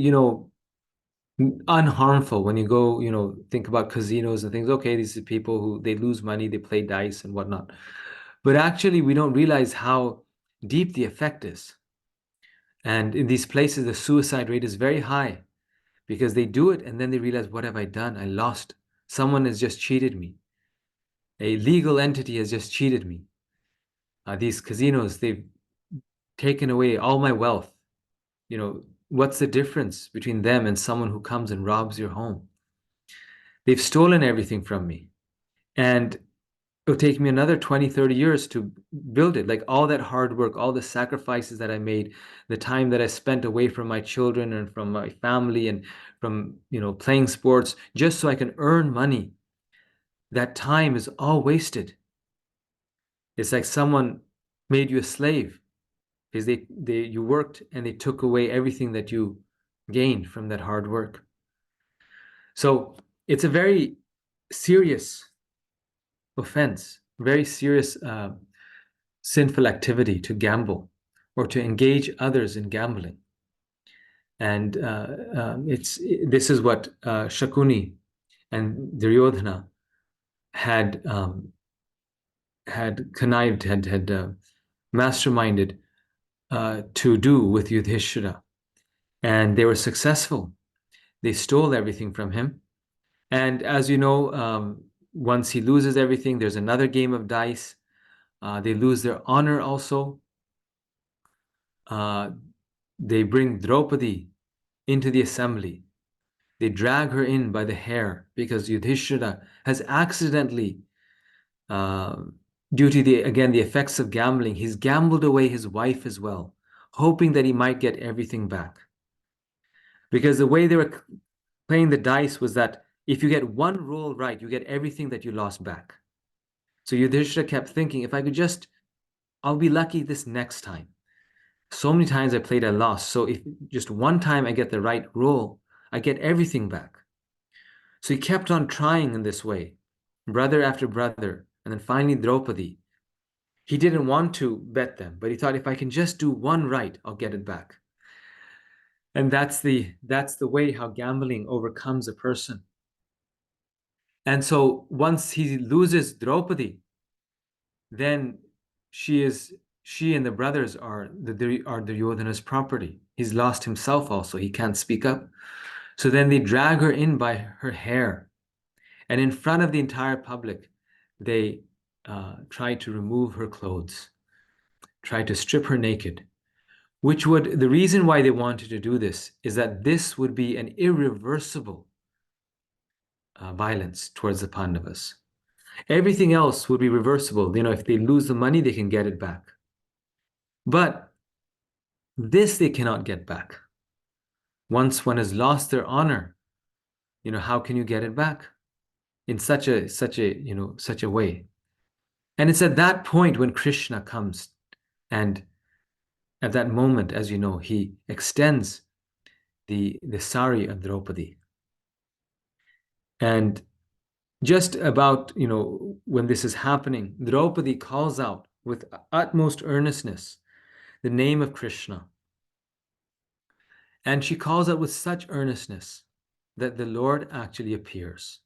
unharmful when you go, think about casinos and things. Okay, these are people who they lose money, they play dice and whatnot. But actually, we don't realize how deep the effect is. And in these places, the suicide rate is very high because they do it and then they realize, what have I done? I lost. Someone has just cheated me. A legal entity has just cheated me. These casinos, they've taken away all my wealth. What's the difference between them and someone who comes and robs your home? They've stolen everything from me. And it'll take me another 20, 30 years to build it. Like all that hard work, all the sacrifices that I made, the time that I spent away from my children and from my family and from, playing sports, just so I can earn money. That time is all wasted. It's like someone made you a slave because you worked and they took away everything that you gained from that hard work. So it's a very serious offense, very serious sinful activity to gamble or to engage others in gambling. And this is what Shakuni and Duryodhana had had connived, had masterminded to do with Yudhishthira. And they were successful. They stole everything from him. And as you know, once he loses everything, there's another game of dice. They lose their honor also. They bring Draupadi into the assembly. They drag her in by the hair because Yudhishthira has accidentally, due to the effects of gambling, he's gambled away his wife as well, hoping that he might get everything back. Because the way they were playing the dice was that if you get one roll right, you get everything that you lost back. So Yudhishthira kept thinking, if I could just, I'll be lucky this next time. So many times I played, I lost. So if just one time I get the right roll, I get everything back. So he kept on trying in this way, brother after brother. And then finally Draupadi. He didn't want to bet them, but he thought, if I can just do one right, I'll get it back. And that's the way how gambling overcomes a person. And so once he loses Draupadi, then she and the brothers are Duryodhana's property. He's lost himself also. He can't speak up. So then they drag her in by her hair. And in front of the entire public, they try to remove her clothes, try to strip her naked, the reason why they wanted to do this is that this would be an irreversible violence towards the Pandavas. Everything else would be reversible. If they lose the money, they can get it back. But this they cannot get back. Once one has lost their honor, how can you get it back in such a way? And it's at that point when Krishna comes, and at that moment, as you know, he extends the sari of Draupadi. And just about, when this is happening, Draupadi calls out with utmost earnestness the name of Krishna. And she calls out with such earnestness that the Lord actually appears.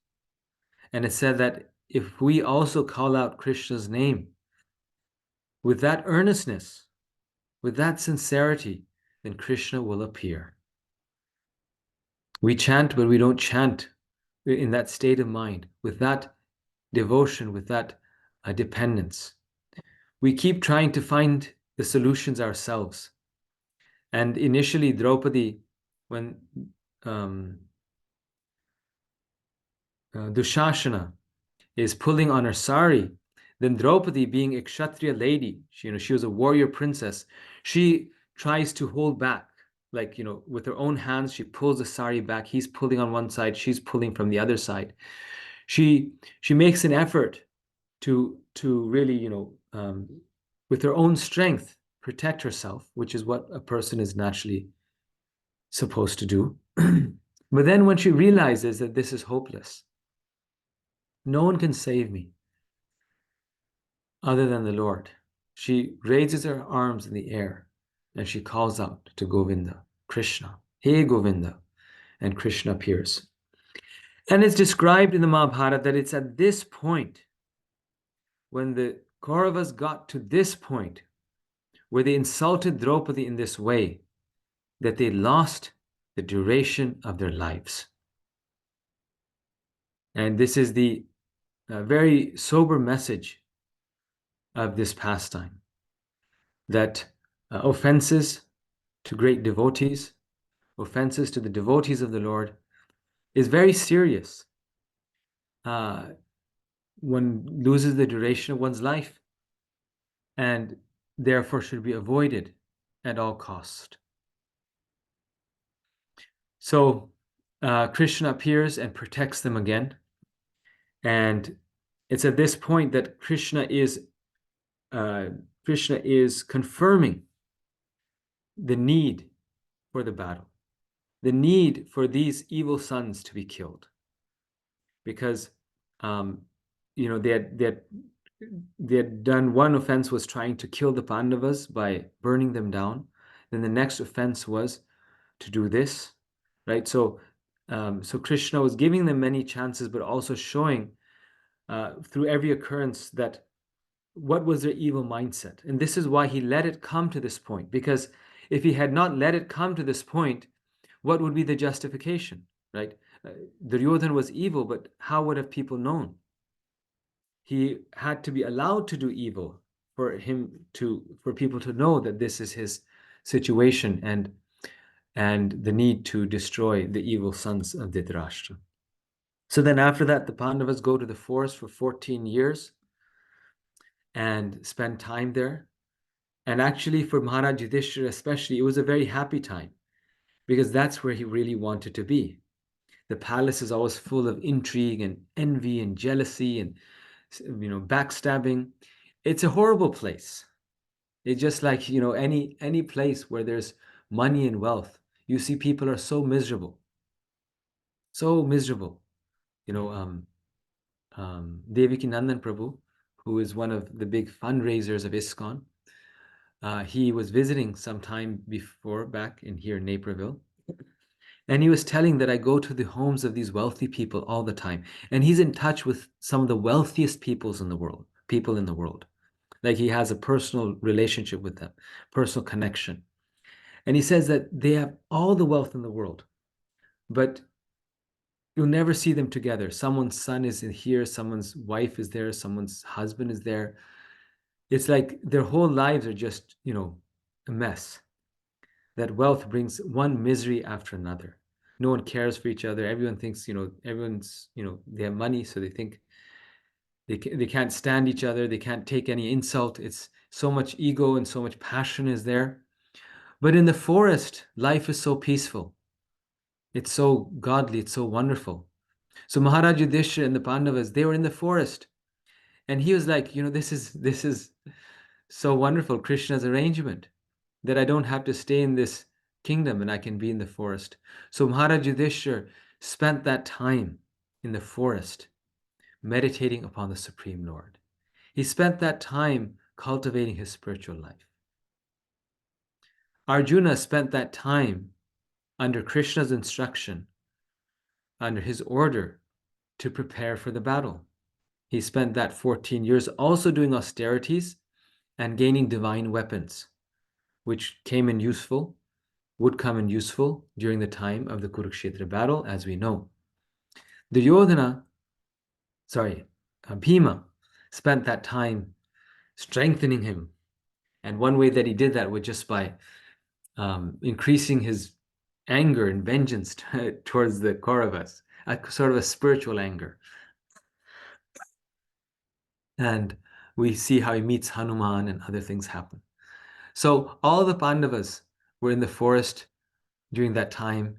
And it said that if we also call out Krishna's name with that earnestness, with that sincerity, then Krishna will appear. We chant, but we don't chant in that state of mind, with that devotion, with that dependence. We keep trying to find the solutions ourselves. And initially, Draupadi, when Dushashana is pulling on her sari, then Draupadi, being a Kshatriya lady, she was a warrior princess, she tries to hold back, with her own hands, she pulls the sari back. He's pulling on one side, she's pulling from the other side. She makes an effort to really, with her own strength, protect herself, which is what a person is naturally supposed to do. But then when she realizes that this is hopeless, no one can save me other than the Lord, she raises her arms in the air and she calls out to Govinda, Krishna, hey Govinda, and Krishna appears. And it's described in the Mahabharata that it's at this point, when the Kauravas got to this point, where they insulted Draupadi in this way, that they lost the duration of their lives. And this is the very sober message of this pastime, that offenses to great devotees, offenses to the devotees of the Lord, is very serious. One loses the duration of one's life, and therefore should be avoided at all costs. So Krishna appears and protects them again. And it's at this point that Krishna is confirming the need for the battle, the need for these evil sons to be killed, because they had done one offense, was trying to kill the Pandavas by burning them down. Then the next offense was to do this, right? So Krishna was giving them many chances, but also showing through every occurrence that what was their evil mindset? And this is why he let it come to this point. Because if he had not let it come to this point, what would be the justification, right? Duryodhana was evil, but how would have people known? He had to be allowed to do evil for people to know that this is his situation and the need to destroy the evil sons of Dhritarashtra. So then after that, the Pandavas go to the forest for 14 years and spend time there. And actually for Maharaj Yudhishthira especially, it was a very happy time because that's where he really wanted to be. The palace is always full of intrigue and envy and jealousy and backstabbing. It's a horrible place. It's just like any place where there's money and wealth. You see people are so miserable. So miserable. Devaki Nandan Prabhu, who is one of the big fundraisers of ISKCON, he was visiting some time before back in here in Naperville. And he was telling that I go to the homes of these wealthy people all the time. And he's in touch with some of the wealthiest people in the world. Like he has a personal relationship with them, personal connection. And he says that they have all the wealth in the world, but you'll never see them together. Someone's son is in here, someone's wife is there, someone's husband is there. It's like their whole lives are just, a mess. That wealth brings one misery after another. No one cares for each other. Everyone thinks, everyone's, they have money, so they think they can't stand each other. They can't take any insult. It's so much ego and so much passion is there. But in the forest, life is so peaceful. It's so godly. It's so wonderful. So Maharaj Yudhishthira and the Pandavas, they were in the forest. And he was like, this is so wonderful, Krishna's arrangement, that I don't have to stay in this kingdom and I can be in the forest. So Maharaj Yudhishthira spent that time in the forest meditating upon the Supreme Lord. He spent that time cultivating his spiritual life. Arjuna spent that time under Krishna's instruction, under his order, to prepare for the battle. He spent that 14 years also doing austerities and gaining divine weapons, which would come in useful during the time of the Kurukshetra battle, as we know. Bhima spent that time strengthening him. And one way that he did that was just by increasing his anger and vengeance towards the Kauravas, a sort of a spiritual anger. And we see how he meets Hanuman and other things happen. So all the Pandavas were in the forest during that time,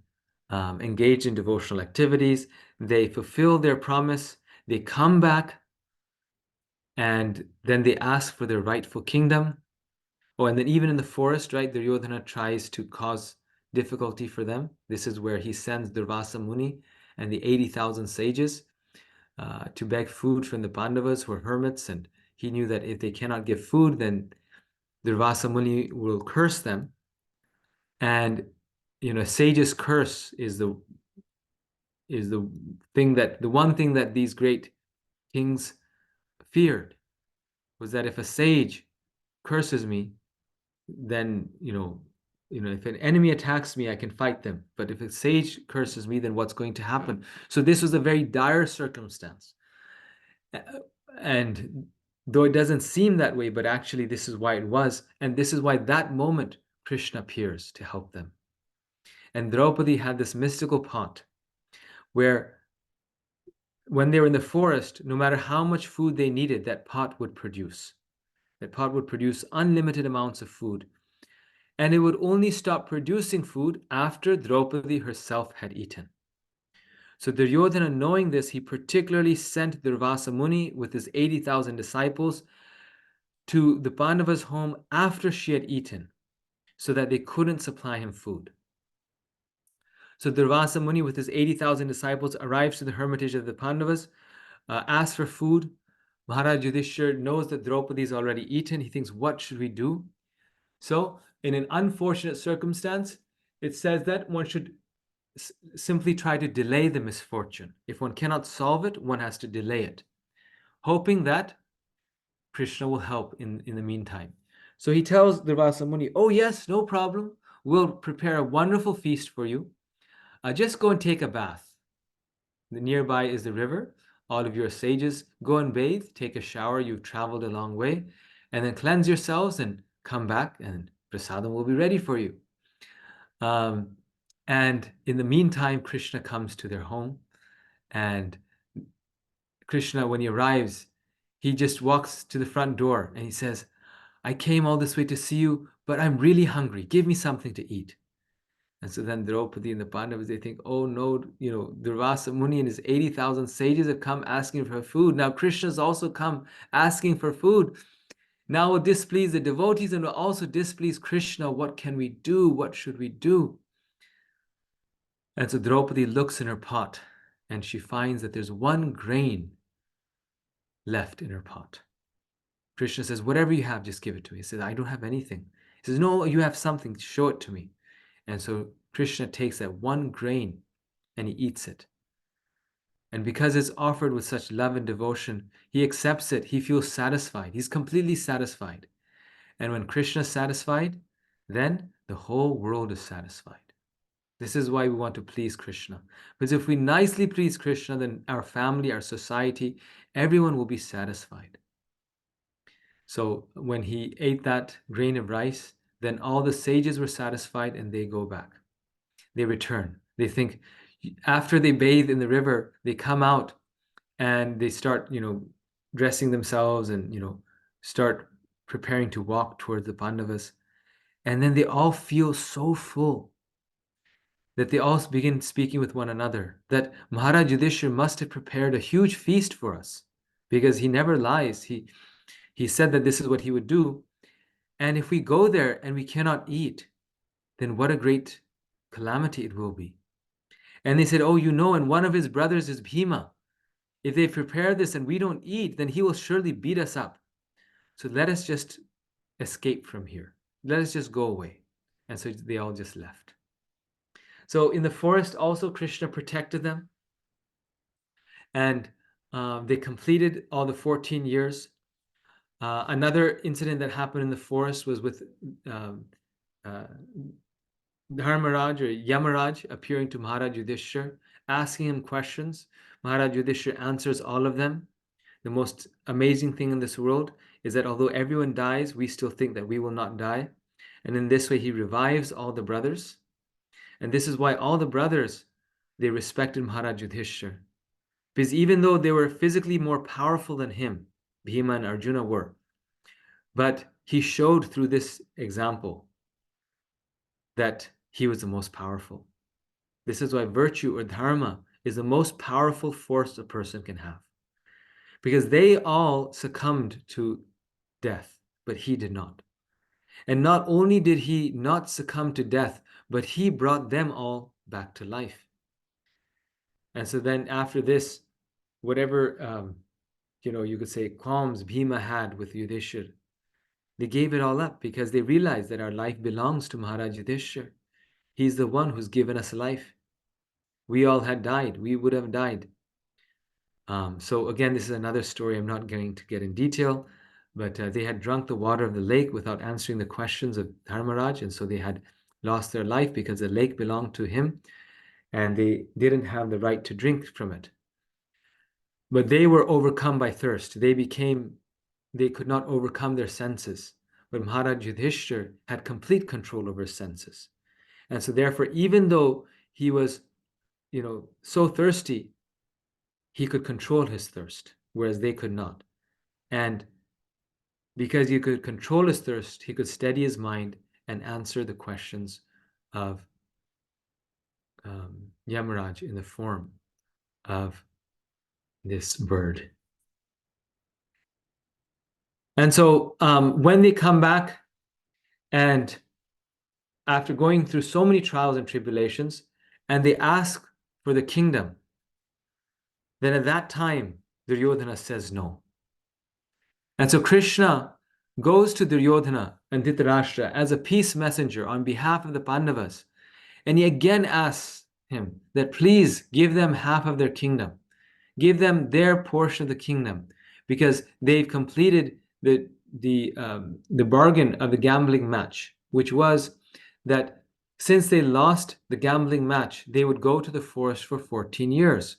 engaged in devotional activities. They fulfill their promise. They come back and then they ask for their rightful kingdom. Oh, and then even in the forest, right, Duryodhana tries to cause difficulty for them. This is where he sends Durvasa Muni and the 80,000 sages to beg food from the Pandavas, who are hermits, and he knew that if they cannot give food, then Durvasa Muni will curse them. And sage's curse is the one thing that these great kings feared, was that if a sage curses me, then if an enemy attacks me, I can fight them. But if a sage curses me, then what's going to happen? So this was a very dire circumstance. And though it doesn't seem that way, but actually this is why it was. And this is why that moment Krishna appears to help them. And Draupadi had this mystical pot where when they were in the forest, no matter how much food they needed, that pot would produce. That pot would produce unlimited amounts of food. And it would only stop producing food after Draupadi herself had eaten. So Duryodhana, knowing this, he particularly sent Durvasa Muni with his 80,000 disciples to the Pandavas' home after she had eaten, so that they couldn't supply him food. So Durvasa Muni with his 80,000 disciples arrives to the hermitage of the Pandavas, asks for food. Maharaj Yudhishthira knows that Draupadi is already eaten. He thinks, what should we do? So in an unfortunate circumstance, it says that one should simply try to delay the misfortune. If one cannot solve it, one has to delay it, hoping that Krishna will help in the meantime. So he tells Durvasa Muni, oh yes, no problem. We'll prepare a wonderful feast for you. Just go and take a bath. Nearby is the river. All of your sages, go and bathe, take a shower. You've traveled a long way, and then cleanse yourselves and come back, and prasadam will be ready for you. And in the meantime, Krishna comes to their home, and Krishna, when he arrives, he just walks to the front door and he says, I came all this way to see you, but I'm really hungry. Give me something to eat. And so then Draupadi and the Pandavas, they think, oh no, Durvasa Muni and his 80,000 sages have come asking for food. Now Krishna's also come asking for food. Now will displease the devotees and will also displease Krishna. What can we do? What should we do? And so Draupadi looks in her pot and she finds that there's one grain left in her pot. Krishna says, whatever you have, just give it to me. He says, I don't have anything. He says, no, you have something. Show it to me. And so Krishna takes that one grain and he eats it. And because it's offered with such love and devotion, he accepts it. He feels satisfied. He's completely satisfied. And when Krishna is satisfied, then the whole world is satisfied. This is why we want to please Krishna. Because if we nicely please Krishna, then our family, our society, everyone will be satisfied. So when he ate that grain of rice, then all the sages were satisfied and they go back. They return. They think after they bathe in the river, they come out and they start, dressing themselves and, start preparing to walk towards the Pandavas. And then they all feel so full that they all begin speaking with one another that Maharaj Yudhishthira must have prepared a huge feast for us because he never lies. He said that this is what he would do. And if we go there and we cannot eat, then what a great calamity it will be. And they said, oh, and one of his brothers is Bhima. If they prepare this and we don't eat, then he will surely beat us up. So let us just escape from here. Let us just go away. And so they all just left. So in the forest also, Krishna protected them. And they completed all the 14 years. Another incident that happened in the forest was with Dharmaraj or Yamaraj appearing to Maharaj Yudhishthira, asking him questions. Maharaj Yudhishthira answers all of them. The most amazing thing in this world is that although everyone dies, we still think that we will not die. And in this way, he revives all the brothers. And this is why all the brothers, they respected Maharaj Yudhishthira. Because even though they were physically more powerful than him, Bhima and Arjuna were, but he showed through this example that he was the most powerful. This is why virtue or dharma is the most powerful force a person can have. Because they all succumbed to death, but he did not. And not only did he not succumb to death, but he brought them all back to life. And so then after this, whatever, you could say qualms Bhima had with Yudhishthira, they gave it all up because they realized that our life belongs to Maharaj Yudhishthira. He's the one who's given us life. We all had died. We would have died. So again, this is another story. I'm not going to get in detail, but they had drunk the water of the lake without answering the questions of Dharmaraj, and so they had lost their life because the lake belonged to him, and they didn't have the right to drink from it. But they were overcome by thirst. They could not overcome their senses. But Maharaj Yudhishthira had complete control over his senses. And so therefore, even though he was, so thirsty, he could control his thirst, whereas they could not. And because he could control his thirst, he could steady his mind and answer the questions of Yamaraj in the form of this bird. And so when they come back, and after going through so many trials and tribulations, and they ask for the kingdom, then at that time, Duryodhana says no. And so Krishna goes to Duryodhana and Dhritarashtra as a peace messenger on behalf of the Pandavas. And he again asks him that please give them half of their kingdom. Give them their portion of the kingdom because they've completed the bargain of the gambling match, which was that since they lost the gambling match, they would go to the forest for 14 years.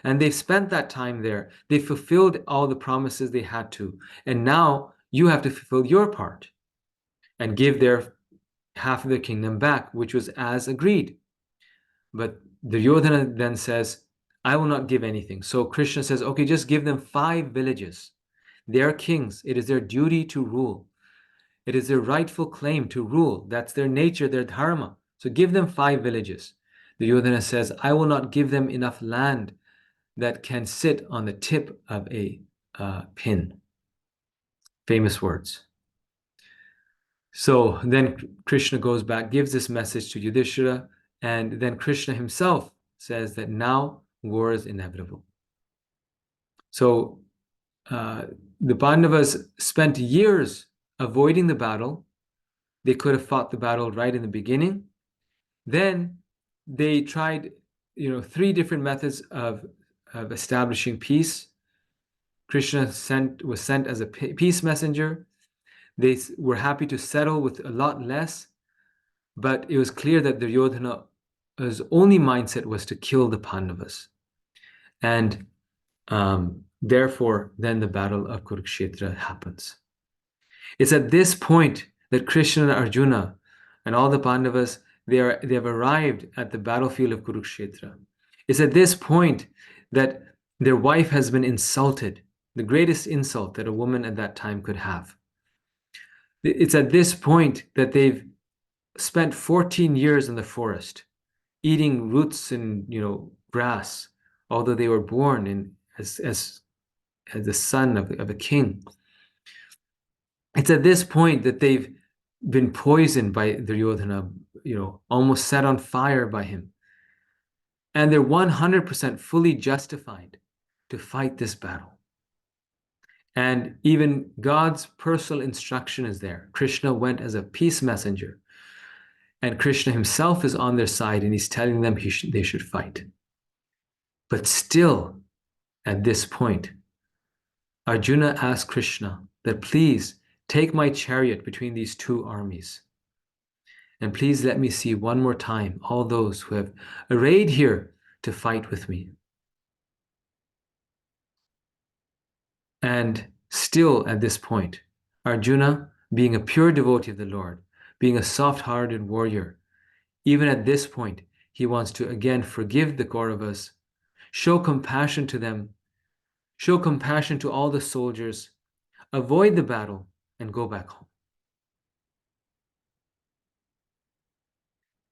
And they've spent that time there. They fulfilled all the promises they had to. And now you have to fulfill your part and give their half of the kingdom back, which was as agreed. But Duryodhana then says, I will not give anything. So Krishna says, okay, just give them 5 villages. They are kings. It is their duty to rule. It is their rightful claim to rule. That's their nature, their dharma. So give them 5 villages. Duryodhana says, I will not give them enough land that can sit on the tip of a pin. Famous words. So then Krishna goes back, gives this message to Yudhishthira, and then Krishna himself says that now war is inevitable. So the Pandavas spent years avoiding the battle. They could have fought the battle right in the beginning. Then they tried, 3 different methods of establishing peace. Krishna was sent as a peace messenger. They were happy to settle with a lot less, but it was clear that Duryodhana's only mindset was to kill the Pandavas. And therefore, then the battle of Kurukshetra happens. It's at this point that Krishna and Arjuna and all the Pandavas, they have arrived at the battlefield of Kurukshetra. It's at this point that their wife has been insulted, the greatest insult that a woman at that time could have. It's at this point that they've spent 14 years in the forest, eating roots and grass, although they were born as the son of a king. It's at this point that they've been poisoned by Duryodhana, almost set on fire by him. And they're 100% fully justified to fight this battle. And even God's personal instruction is there. Krishna went as a peace messenger. And Krishna himself is on their side and he's telling them they should fight. But still, at this point, Arjuna asked Krishna that please take my chariot between these 2 armies. And please let me see one more time all those who have arrayed here to fight with me. And still at this point, Arjuna, being a pure devotee of the Lord, being a soft-hearted warrior, even at this point, he wants to again forgive the Kauravas, show compassion to them, show compassion to all the soldiers, avoid the battle, and go back home.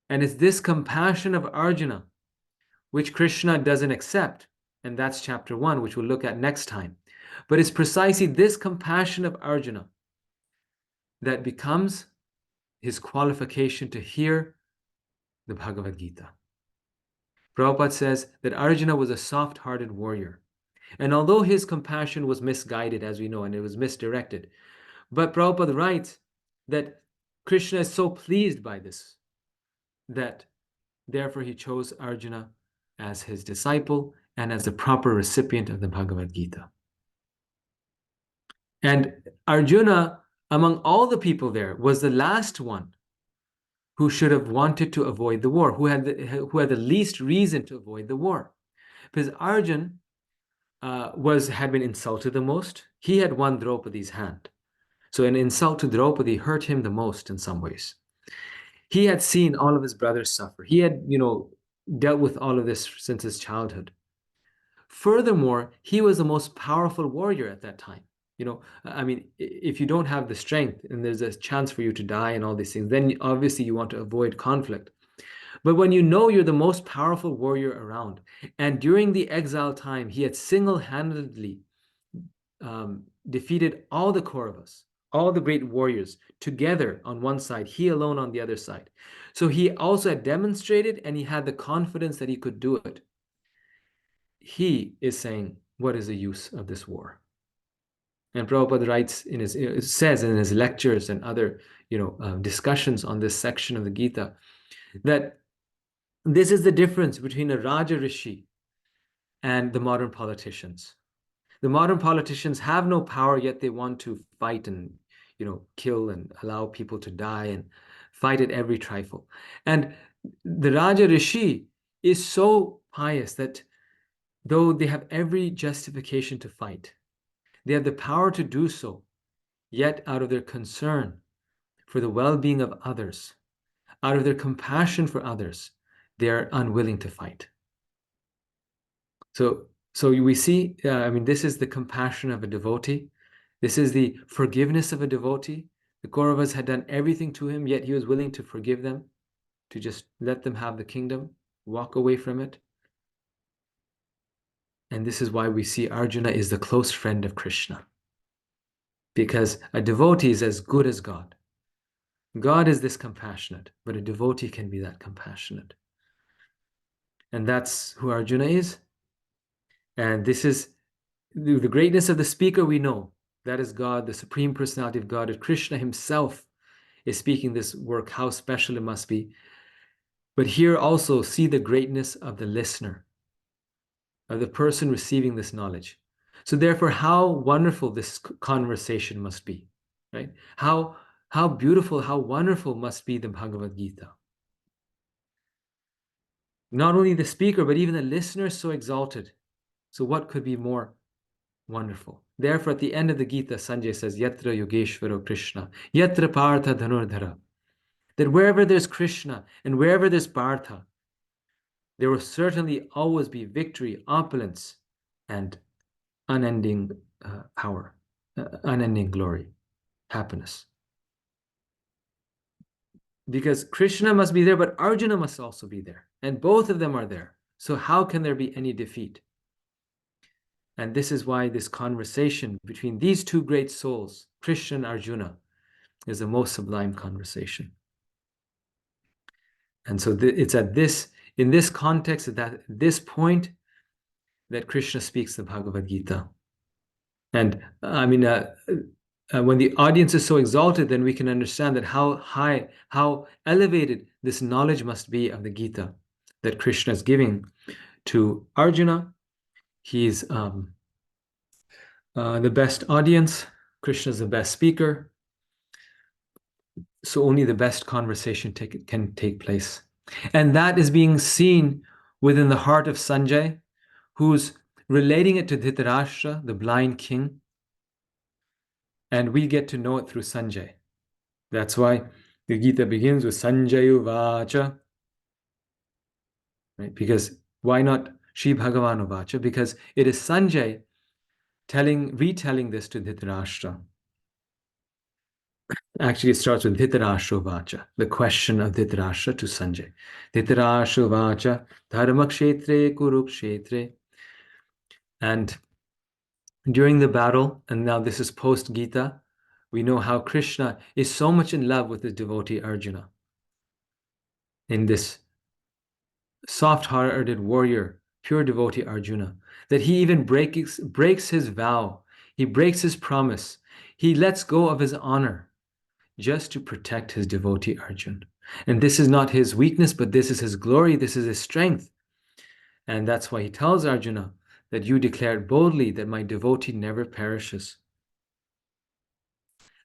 And it's this compassion of Arjuna which Krishna doesn't accept, and that's chapter 1, which we'll look at next time. But it's precisely this compassion of Arjuna that becomes his qualification to hear the Bhagavad Gita. Prabhupada says that Arjuna was a soft-hearted warrior. And although his compassion was misguided, as we know, and it was misdirected, but Prabhupada writes that Krishna is so pleased by this that therefore he chose Arjuna as his disciple and as the proper recipient of the Bhagavad Gita. And Arjuna, among all the people there, was the last one who should have wanted to avoid the war, who had the least reason to avoid the war. Because Arjuna had been insulted the most. He had won Draupadi's hand. So an insult to Draupadi hurt him the most in some ways. He had seen all of his brothers suffer. He had, dealt with all of this since his childhood. Furthermore, he was the most powerful warrior at that time. If you don't have the strength and there's a chance for you to die and all these things, then obviously you want to avoid conflict. But when you're the most powerful warrior around, and during the exile time, he had single-handedly defeated all the Kauravas, all the great warriors together on one side, he alone on the other side. So he also had demonstrated and he had the confidence that he could do it. He is saying, what is the use of this war? And Prabhupada writes says in his lectures and other discussions on this section of the Gita that this is the difference between a Raja Rishi and the modern politicians. The modern politicians have no power, yet they want to fight and, kill and allow people to die and fight at every trifle. And the Raja Rishi is so pious that though they have every justification to fight, they have the power to do so, yet out of their concern for the well-being of others, out of their compassion for others, they are unwilling to fight. So we see, this is the compassion of a devotee. This is the forgiveness of a devotee. The Kauravas had done everything to him, yet he was willing to forgive them, to just let them have the kingdom, walk away from it. And this is why we see Arjuna is the close friend of Krishna. Because a devotee is as good as God. God is this compassionate, but a devotee can be that compassionate. And that's who Arjuna is. And this is the greatness of the speaker we know. That is God, the Supreme Personality of God. Krishna himself is speaking this work, how special it must be. But here also see the greatness of the listener, of the person receiving this knowledge. So therefore, how wonderful this conversation must be, right? How beautiful, how wonderful must be the Bhagavad Gita. Not only the speaker, but even the listener is so exalted. So what could be more wonderful? Therefore, at the end of the Gita, Sanjay says, Yatra Yogeshwaro Krishna, Yatra Partha Dhanurdhara. That wherever there's Krishna and wherever there's Partha, there will certainly always be victory, opulence, and unending power, unending glory, happiness. Because Krishna must be there, but Arjuna must also be there. And both of them are there. So how can there be any defeat? And this is why this conversation between these two great souls, Krishna and Arjuna, is the most sublime conversation. And so it's in this context, at this point, that Krishna speaks the Bhagavad Gita. And when the audience is so exalted, then we can understand that how high, how elevated this knowledge must be of the Gita that Krishna is giving to Arjuna. He's the best audience. Krishna is the best speaker. So only the best conversation can take place. And that is being seen within the heart of Sanjay, who's relating it to Dhritarashtra, the blind king. And we get to know it through Sanjay. That's why the Gita begins with Sanjayu Vacha. Right? Because why not Shri Bhagavanu Vacha? Because it is Sanjay retelling this to Dhritarashtra. Actually, it starts with Dhritarashtra Vacha, the question of Dhritarashtra to Sanjay. Dhritarashtra Vacha, Dharmakshetre Kurukshetre. And during the battle, and now this is post-Gita, we know how Krishna is so much in love with his devotee Arjuna. In this soft-hearted warrior, pure devotee Arjuna, that he even breaks his vow. He breaks his promise. He lets go of his honor just to protect his devotee Arjuna. And this is not his weakness, but this is his glory. This is his strength. And that's why he tells Arjuna that you declared boldly that my devotee never perishes.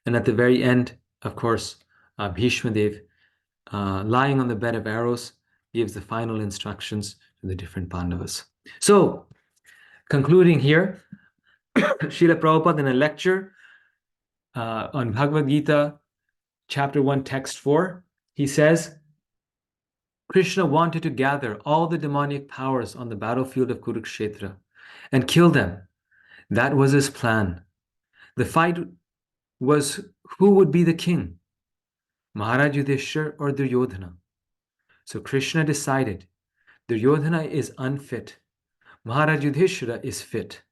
And at the very end, of course, Bhishma Dev, lying on the bed of arrows, gives the final instructions to the different Pandavas. So, concluding here, Srila Prabhupada in a lecture on Bhagavad Gita, chapter 1, text 4, he says, Krishna wanted to gather all the demonic powers on the battlefield of Kurukshetra and kill them. That was his plan. The fight was who would be the king, Maharaj Yudhishthira or Duryodhana. So Krishna decided Duryodhana is unfit. Maharaj Yudhishthira is fit.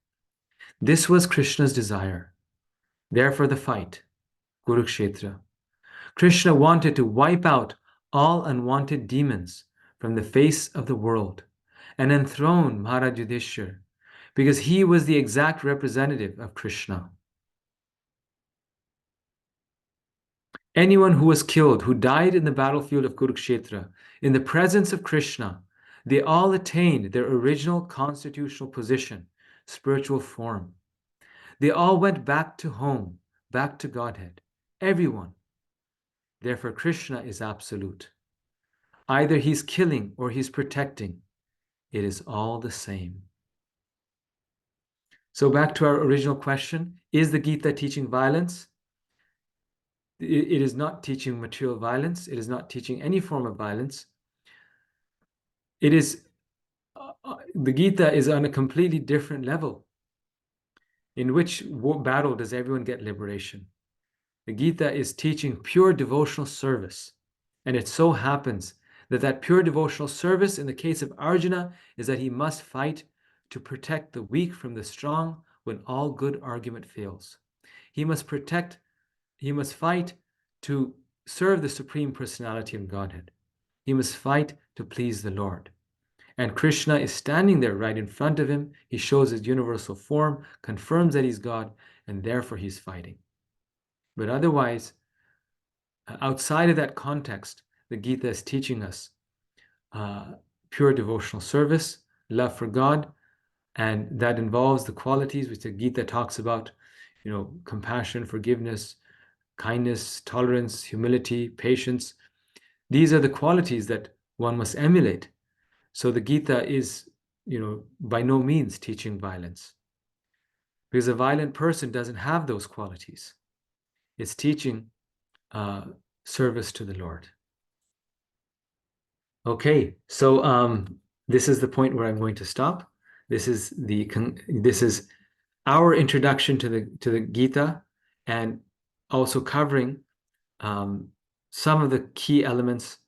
This was Krishna's desire. Therefore the fight, Kurukshetra. Krishna wanted to wipe out all unwanted demons from the face of the world and enthrone Maharaj Yudhishthira because he was the exact representative of Krishna. Anyone who was killed, who died in the battlefield of Kurukshetra, in the presence of Krishna, they all attained their original constitutional position, spiritual form. They all went back to home, back to Godhead. Everyone. Therefore, Krishna is absolute. Either he's killing or he's protecting. It is all the same. So back to our original question, is the Gita teaching violence? It is not teaching material violence. It is not teaching any form of violence. It is, the Gita is on a completely different level. In which battle does everyone get liberation? The Gita is teaching pure devotional service. And it so happens that that pure devotional service in the case of Arjuna is that he must fight to protect the weak from the strong when all good argument fails. He must fight to serve the Supreme Personality of Godhead. He must fight to please the Lord. And Krishna is standing there right in front of him. He shows his universal form, confirms that he's God, and therefore he's fighting. But otherwise, outside of that context, the Gita is teaching us pure devotional service, love for God, and that involves the qualities which the Gita talks about, compassion, forgiveness, kindness, tolerance, humility, patience. These are the qualities that one must emulate. So the Gita is, by no means teaching violence. Because a violent person doesn't have those qualities. It's teaching service to the Lord. Okay, so this is the point where I'm going to stop. This is our introduction to the Gita, and also covering some of the key elements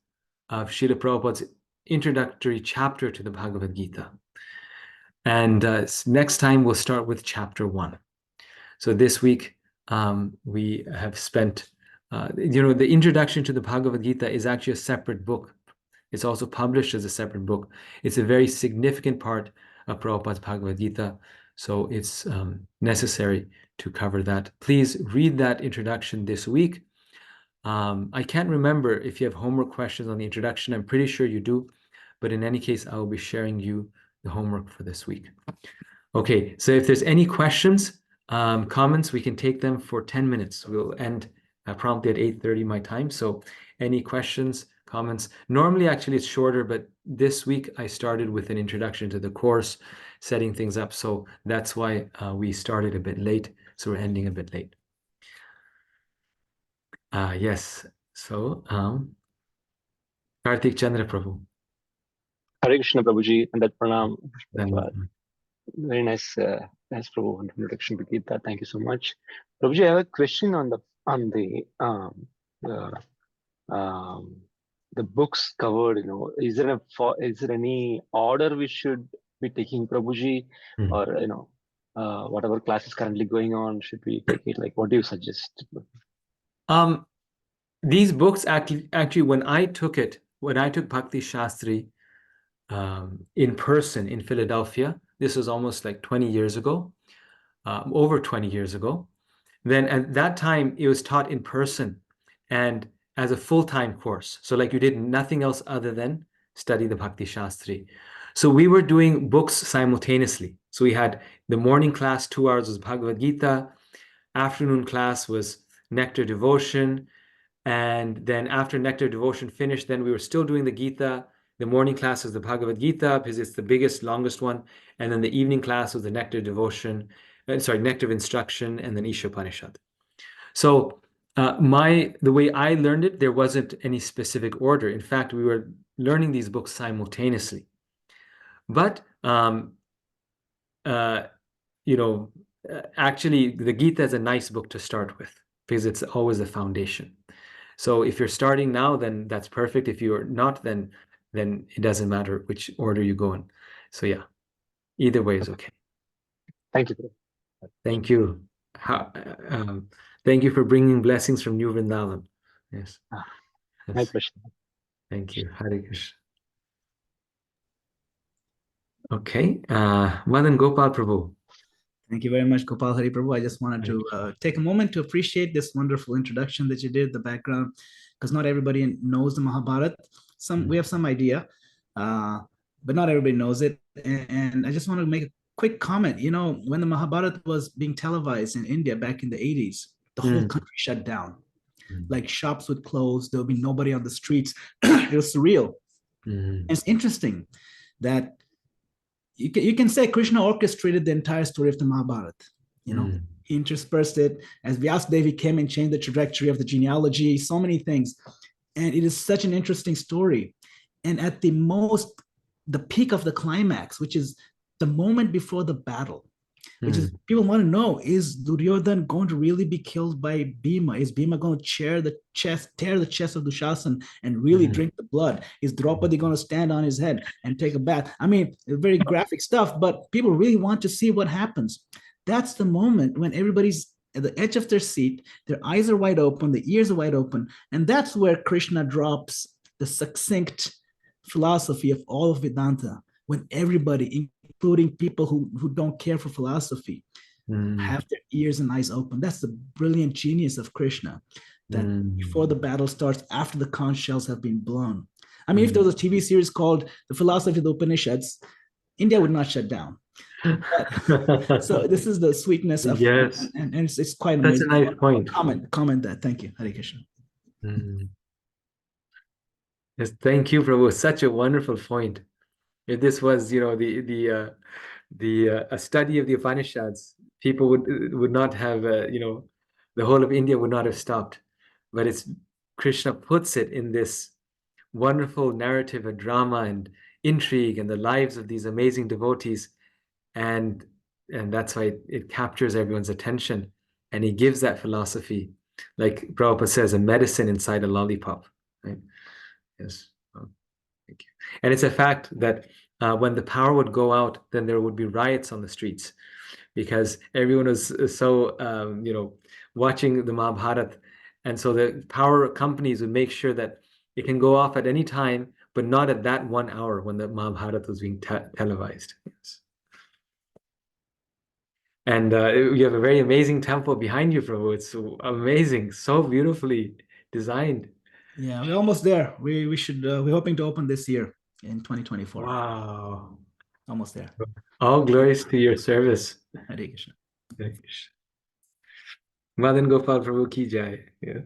of Srila Prabhupada's introductory chapter to the Bhagavad Gita. And next time we'll start with chapter 1. So this week we have spent, the introduction to the Bhagavad Gita is actually a separate book. It's also published as a separate book. It's a very significant part of Prabhupada's Bhagavad Gita. So it's necessary to cover that. Please read that introduction this week. I can't remember if you have homework questions on the introduction. I'm pretty sure you do. But in any case, I will be sharing you the homework for this week. Okay, so if there's any questions, comments, we can take them for 10 minutes. We'll end promptly at 8:30 my time. So any questions, comments? Normally, actually, it's shorter, but this week I started with an introduction to the course, setting things up. So that's why we started a bit late. So we're ending a bit late. Yes. So Karthik Chandra Prabhu. Hare Krishna Prabhuji, and that pranam. Then, Very nice, nice Prabhu introduction to Gita. Thank you so much, Prabhuji. I have a question on the books covered. Is there any order we should be taking, Prabhuji, or whatever class is currently going on, should we take it? Like, what do you suggest? These books actually, when I took Bhakti Shastri in person in Philadelphia, this was almost like 20 years ago, over 20 years ago. Then at that time, it was taught in person and as a full-time course. So like you did nothing else other than study the Bhakti Shastri. So we were doing books simultaneously. So we had the morning class, 2 hours was Bhagavad Gita. Afternoon class was Nectar Devotion. And then after Nectar Devotion finished, then we were still doing the Gita. The morning class was the Bhagavad Gita because it's the biggest, longest one. And then the evening class was the Nectar Devotion, Nectar of Instruction, and then Isha Upanishad. So the way I learned it, there wasn't any specific order. In fact, we were learning these books simultaneously. But actually, the Gita is a nice book to start with because it's always a foundation. So if you're starting now, then that's perfect. If you're not, then it doesn't matter which order you go in. So yeah, either way is okay. Thank you. Thank you. Thank you for bringing blessings from New Vrindavan. Yes. My pleasure. Thank you. Hare Krishna. Okay. Madan Gopal Prabhu. Thank you very much, Gopal Hari Prabhu. I just wanted to take a moment to appreciate this wonderful introduction that you did, the background, because not everybody knows the Mahabharata. We have some idea, but not everybody knows it. And I just want to make quick comment. You know, when the Mahabharata was being televised in India back in the 80s, the whole country shut down. Like shops would close, there would be nobody on the streets. It was surreal. It's interesting that you can say Krishna orchestrated the entire story of the Mahabharata. You know, he interspersed it as Vyasadevi came and changed the trajectory of the genealogy, so many things. And it is such an interesting story. And at the peak of the climax, which is the moment before the battle, which is people want to know, is Duryodhan going to really be killed by Bhima? Is Bhima going to tear the chest of Dushasan and really drink the blood? Is Draupadi going to stand on his head and take a bath? I mean, very graphic stuff, but people really want to see what happens. That's the moment when everybody's at the edge of their seat, their eyes are wide open, the ears are wide open, and that's where Krishna drops the succinct philosophy of all of Vedanta, when everybody, including people who don't care for philosophy, have their ears and eyes open. That's the brilliant genius of Krishna, that before the battle starts, after the conch shells have been blown. I mean, if there was a TV series called The Philosophy of the Upanishads, India would not shut down. So this is the sweetness of, yes, and it's quite that's amazing. a nice point. Comment that. Thank you, Hare Krishna. Yes, thank you, Prabhu. Such a wonderful point. If this was, you know, a study of the Upanishads, people would not have, you know, the whole of India would not have stopped. But it's Krishna puts it in this wonderful narrative, a drama and intrigue, and the lives of these amazing devotees, and that's why it captures everyone's attention. And he gives that philosophy, like Prabhupada says, a medicine inside a lollipop. Right? Yes. Thank you. And it's a fact that when the power would go out, then there would be riots on the streets, because everyone was so you know, watching the Mahabharata, and so the power companies would make sure that it can go off at any time, but not at that 1 hour when the Mahabharata was being televised. Yes. And you have a very amazing temple behind you, Prabhu. It's so amazing, so beautifully designed. Yeah, we're almost there. We should we're hoping to open this year in 2024. Wow. Almost there. All glories to your service. Hare Krishna. Hare Krishna. Madan Gopal Prabhu ki jai. Yeah.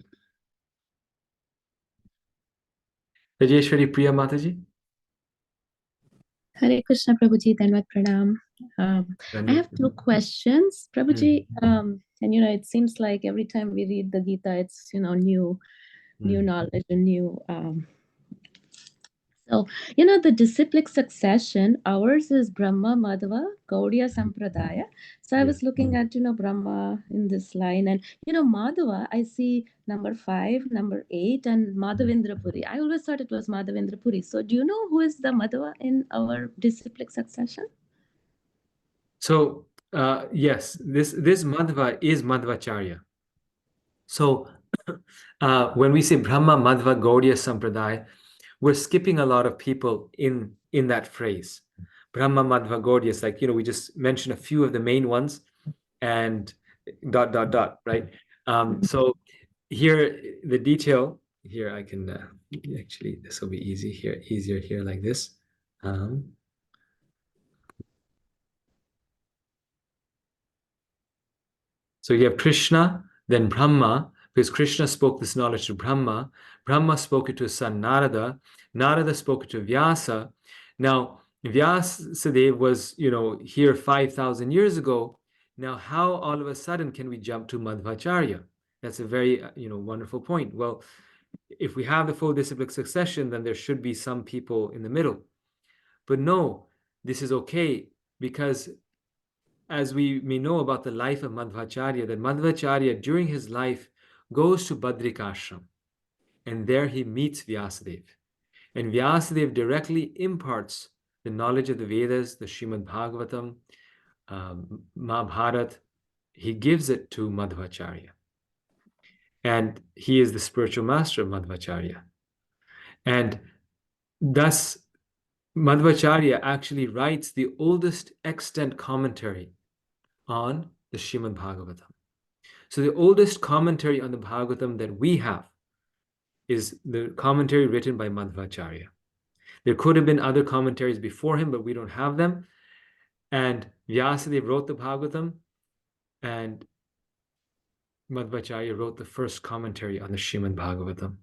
Rajeshwari Priya Mataji. Hare Krishna, Prabhuji, Dhanvat Pranam. I have two questions, Prabhuji. And it seems like every time we read the Gita, it's new knowledge and new. So the disciplic succession. Ours is Brahma, Madhava, Gaudiya Sampradaya. So I was looking at Brahma in this line, and Madhava. I see number 5, number 8, and Madhavendra Puri. I always thought it was Madhavendra Puri. So do you know who is the Madhava in our disciplic succession? So yes, this Madhava is Madhvacharya. So when we say Brahma, Madhva, Gaudiya Sampradaya, we're skipping a lot of people in that phrase. Brahma, Madhva, Gaudiya is like, we just mentioned a few of the main ones, and ... right? So here, the detail here, I can actually, this will be easier here like this. So you have Krishna, then Brahma, because Krishna spoke this knowledge to Brahma. Brahma spoke it to his son Narada. Narada spoke it to Vyasa. Now, Vyasadeva was, here 5,000 years ago. Now, how all of a sudden can we jump to Madhvacharya? That's a very, wonderful point. Well, if we have the full disciplic succession, then there should be some people in the middle. But no, this is okay, because as we may know about the life of Madhvacharya, that Madhvacharya during his life goes to Badrik Ashram, and there he meets Vyasadeva. And Vyasadeva directly imparts the knowledge of the Vedas, the Srimad Bhagavatam, Mahabharata. He gives it to Madhvacharya. And he is the spiritual master of Madhvacharya. And thus, Madhvacharya actually writes the oldest extant commentary on the Srimad Bhagavatam. So the oldest commentary on the Bhagavatam that we have is the commentary written by Madhvacharya. There could have been other commentaries before him, but we don't have them. And Vyasadeva wrote the Bhagavatam, and Madhvacharya wrote the first commentary on the Srimad Bhagavatam.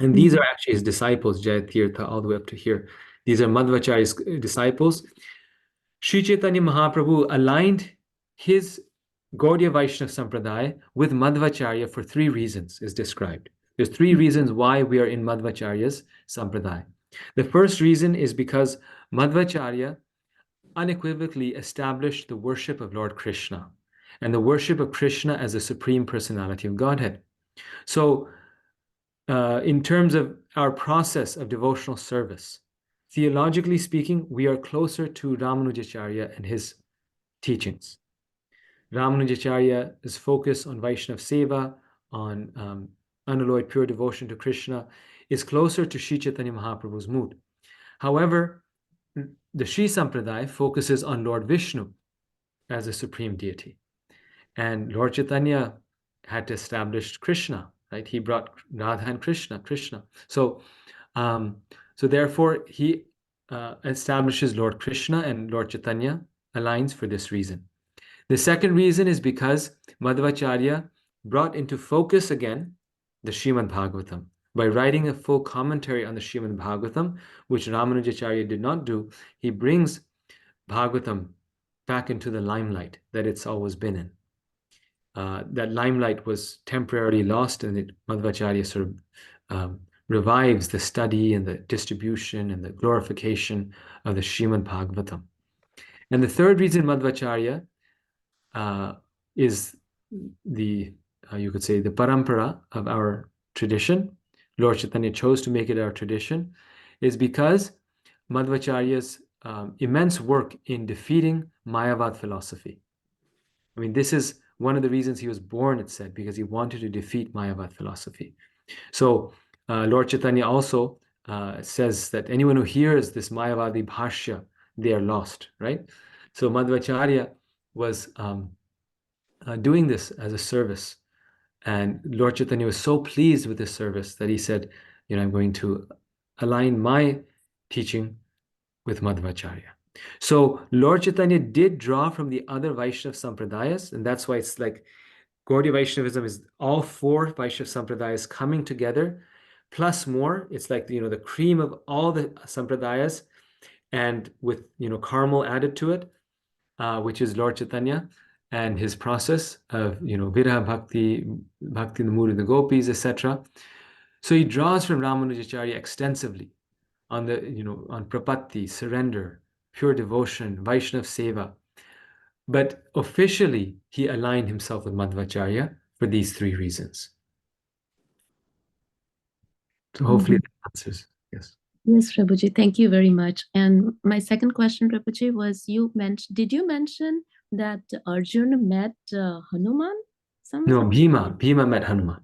And these are actually his disciples, Jayatirtha, all the way up to here. These are Madhvacharya's disciples. Sri Chaitanya Mahaprabhu aligned his Gaudiya Vaishnava Sampradaya with Madhvacharya for 3 reasons, is described. There's 3 reasons why we are in Madhvacharya's Sampradaya. The first reason is because Madhvacharya unequivocally established the worship of Lord Krishna and the worship of Krishna as the Supreme Personality of Godhead. So, in terms of our process of devotional service, theologically speaking, we are closer to Ramanujacharya and his teachings. Ramanujacharya's focus on Vaishnav Seva, on unalloyed pure devotion to Krishna, is closer to Sri Chaitanya Mahaprabhu's mood. However, the Sri Sampradaya focuses on Lord Vishnu as a supreme deity. And Lord Chaitanya had to establish Krishna, right? He brought Radha and Krishna. So therefore, he establishes Lord Krishna, and Lord Chaitanya aligns for this reason. The second reason is because Madhvacharya brought into focus again the Srimad Bhagavatam. By writing a full commentary on the Srimad Bhagavatam, which Ramanujacharya did not do, he brings Bhagavatam back into the limelight that it's always been in. That limelight was temporarily lost, and Madhvacharya sort of revives the study and the distribution and the glorification of the Srimad Bhagavatam. And the third reason Madhvacharya is the, you could say, the parampara of our tradition. Lord Chaitanya chose to make it our tradition, is because Madhvacharya's immense work in defeating Mayavad philosophy. I mean, this is one of the reasons he was born, it said, because he wanted to defeat Mayavad philosophy. So Lord Chaitanya also says that anyone who hears this Mayavadi bhashya, they are lost, right? So Madhvacharya was doing this as a service. And Lord Chaitanya was so pleased with this service that he said, I'm going to align my teaching with Madhvacharya. So Lord Chaitanya did draw from the other Vaishnava Sampradayas, and that's why it's like Gaudiya Vaishnavism is all 4 Vaishnava Sampradayas coming together, plus more. It's like, the cream of all the Sampradayas, and with, caramel added to it, which is Lord Chaitanya and his process of, Viraha Bhakti, Bhakti in the mood of the gopis, etc. So he draws from Ramanujacharya extensively on the, on prapatti, surrender, pure devotion, Vaishnav Seva. But officially, he aligned himself with Madhvacharya for these 3 reasons. So hopefully that answers. Yes. Yes, Prabhuji, thank you very much. And my second question, Prabhuji, was did you mention that Arjuna met Hanuman? No, Bhima met Hanuman.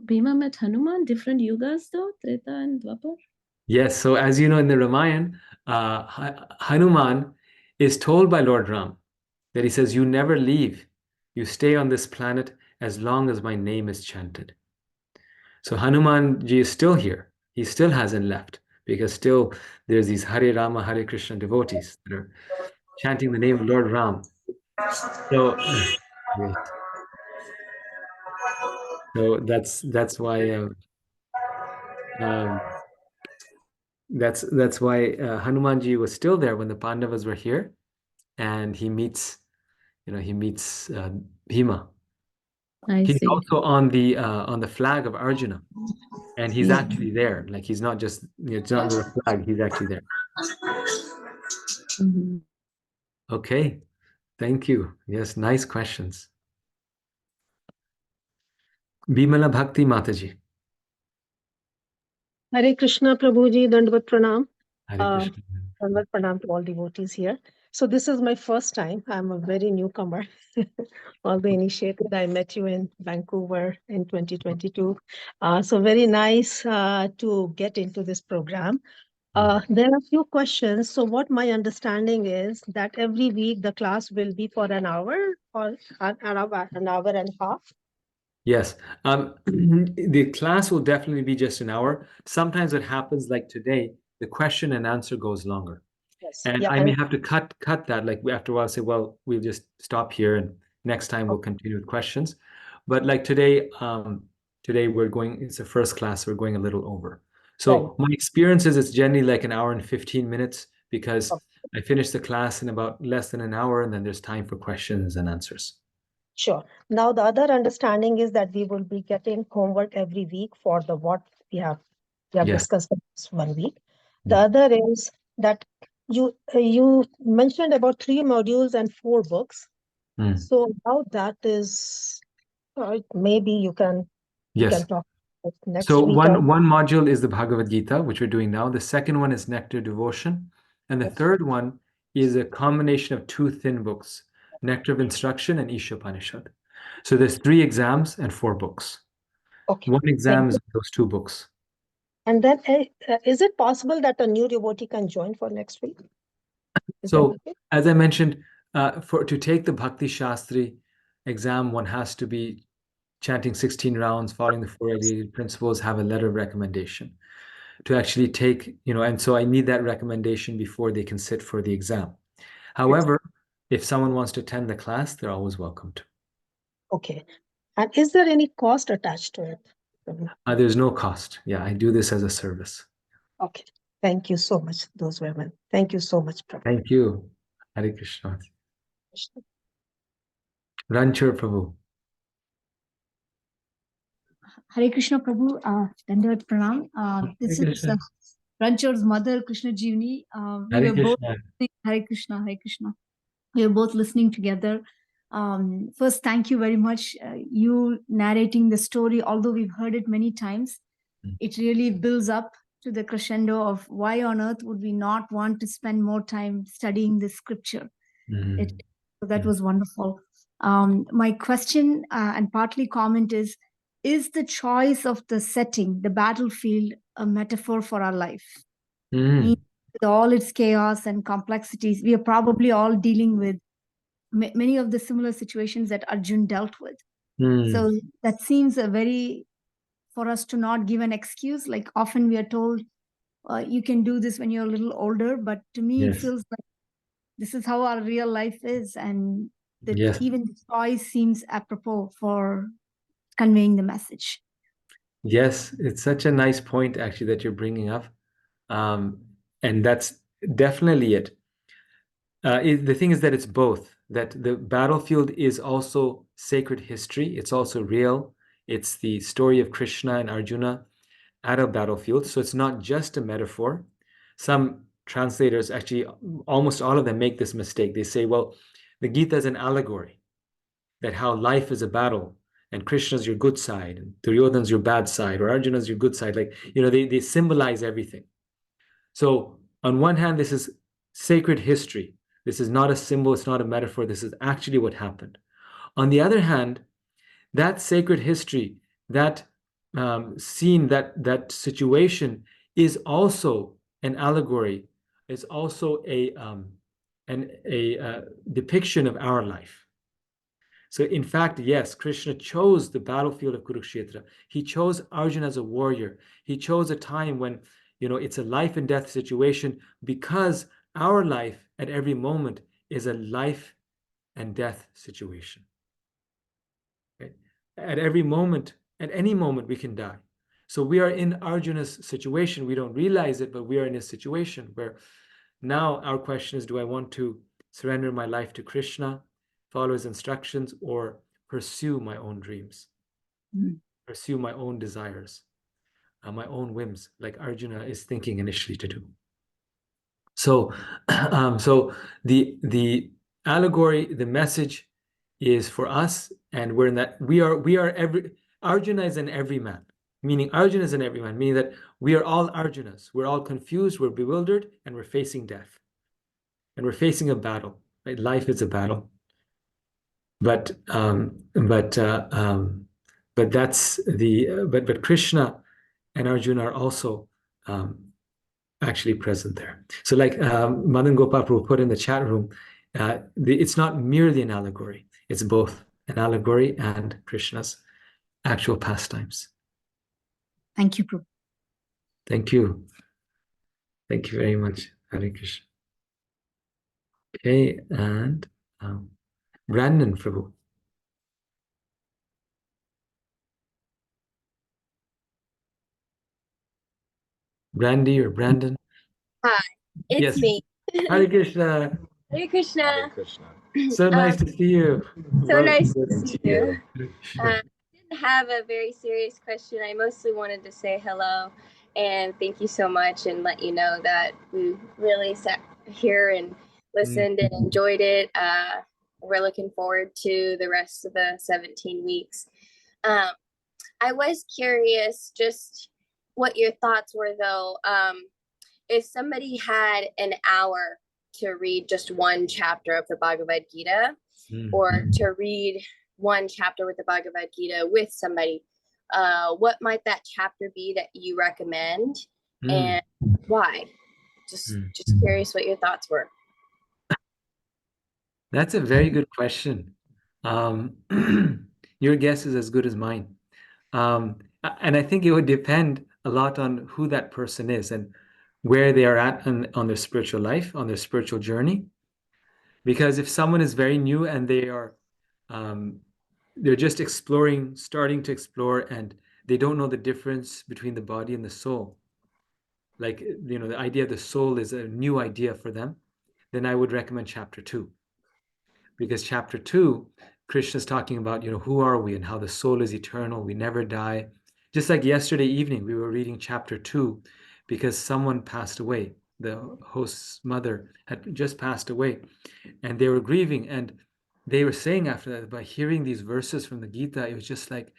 Bhima met Hanuman, different yugas though, Treta and Dwapar? Yes, so as you know, in the Ramayana, Hanuman is told by Lord Ram that he says, you never leave. You stay on this planet as long as my name is chanted. So Hanumanji is still here. He still hasn't left, because still there's these Hare Rama, Hare Krishna devotees that are chanting the name of Lord Ram. So, yes. So that's why that's why Hanumanji was still there when the Pandavas were here, and he meets Bhima. He's also on the flag of Arjuna, and he's actually there. Like, he's not just, it's not the flag, he's actually there. Okay, thank you. Yes, nice questions. Bimala Bhakti Mataji. Hare Krishna Prabhuji, Dandavat Pranam. Hare Krishna. Dandavat Pranam to all devotees here. So this is my first time. I'm a very newcomer. All the initiated, I met you in Vancouver in 2022. So very nice to get into this program. There are a few questions. So what my understanding is that every week the class will be for an hour or an hour and a half. Yes, the class will definitely be just an hour. Sometimes it happens like today, the question and answer goes longer. Yes. And Yeah. I may have to cut that, like after a while say, well, we'll just stop here and next time we'll Okay. continue with questions. But like today, it's a first class, we're going a little over. So my experience is it's generally like an hour and 15 minutes because Okay. I finish the class in about less than an hour and then there's time for questions and answers. Sure. Now, the other understanding is that we will be getting homework every week for the what we have Yes. discussed this 1 week. The other is that you mentioned about 3 modules and 4 books. So how that is, maybe you can Yes. talk about next So week. one module is the Bhagavad Gita, which we're doing now. The second one is Nectar Devotion. And the third one is a combination of 2 thin books, Nectar of Instruction and Ishopanishad. So there's 3 exams and 4 books. Okay. One exam is those 2 books. And then is it possible that a new devotee can join for next week? Is that So okay? as I mentioned, to take the Bhakti Shastri exam, one has to be chanting 16 rounds, following the 4 aggregated principles, have a letter of recommendation to actually take, and so I need that recommendation before they can sit for the exam. However, if someone wants to attend the class, they're always welcome to. Okay. And is there any cost attached to it? There's no cost. Yeah, I do this as a service. Okay. Thank you so much. Those women. Thank you so much, Prabhu. Thank you. Hare Krishna. Ranchar Prabhu. Hare Krishna Prabhu, Dandavat Pranam. This is Ranchar's mother, Krishna Jivni. We Hare were both Krishna. Hare Krishna, Hare Krishna. We were both listening together. First, thank you very much. You narrating the story, although we've heard it many times, it really builds up to the crescendo of why on earth would we not want to spend more time studying this scripture. So that was wonderful. My question and partly comment is the choice of the setting, the battlefield, a metaphor for our life? With all its chaos and complexities, we are probably all dealing with many of the similar situations that Arjun dealt with. So that seems for us to not give an excuse. Like often we are told, you can do this when you're a little older, but to me, it feels like this is how our real life is. And even the choice seems apropos for conveying the message. Yes, it's such a nice point actually that you're bringing up. And that's definitely it. The thing is that it's both, that the battlefield is also sacred history. It's also real. It's the story of Krishna and Arjuna at a battlefield. So it's not just a metaphor. Some translators, actually, almost all of them make this mistake. They say, well, the Gita is an allegory, that how life is a battle and Krishna's your good side and Duryodhana's your bad side or Arjuna's your good side. Like, they symbolize everything. So on one hand, this is sacred history. This is not a symbol, it's not a metaphor, this is actually what happened. On the other hand, that sacred history, that scene, that situation is also an allegory, is also a depiction of our life. So in fact, yes, Krishna chose the battlefield of Kurukshetra. He chose Arjuna as a warrior. He chose a time when, it's a life and death situation, because our life at every moment is a life and death situation. Okay? At every moment, at any moment, we can die. So we are in Arjuna's situation. We don't realize it, but we are in a situation where now our question is, do I want to surrender my life to Krishna, follow his instructions, or pursue my own dreams, pursue my own desires, my own whims, like Arjuna is thinking initially to do. So, so the allegory, the message is for us, and we're in that. We are every. Arjuna is an everyman, meaning Arjuna is an everyman, meaning that we are all Arjunas. We're all confused, we're bewildered, and we're facing death, and we're facing a battle. Right? Life is a battle. But that's but Krishna and Arjuna are also actually present there. So like Madan Gopal Prabhu put in the chat room, it's not merely an allegory. It's both an allegory and Krishna's actual pastimes. Thank you, Prabhu. Thank you. Thank you very much, Hare Krishna. Okay, and Brandon Prabhu. Brandy or Brandon? Hi, it's Yes. me. Hare Krishna. Hare Krishna. So nice to see you. So nice to Welcome. see you. I didn't have a very serious question. I mostly wanted to say hello and thank you so much and let you know that we really sat here and listened and enjoyed it. We're looking forward to the rest of the 17 weeks. I was curious just what your thoughts were, though. If somebody had an hour to read just one chapter of the Bhagavad Gita, or to read one chapter with the Bhagavad Gita with somebody, what might that chapter be that you recommend, and why? Just curious what your thoughts were. That's a very good question. Your guess is as good as mine. And I think it would depend a lot on who that person is and where they are at on their spiritual life, on their spiritual journey. Because if someone is very new and they're just exploring, starting to explore, and they don't know the difference between the body and the soul, like, the idea of the soul is a new idea for them, then I would recommend chapter 2. Because chapter 2, Krishna is talking about, who are we and how the soul is eternal, we never die. Just like yesterday evening, we were reading chapter 2 because someone passed away. The host's mother had just passed away and they were grieving. And they were saying after that, by hearing these verses from the Gita, it was just like,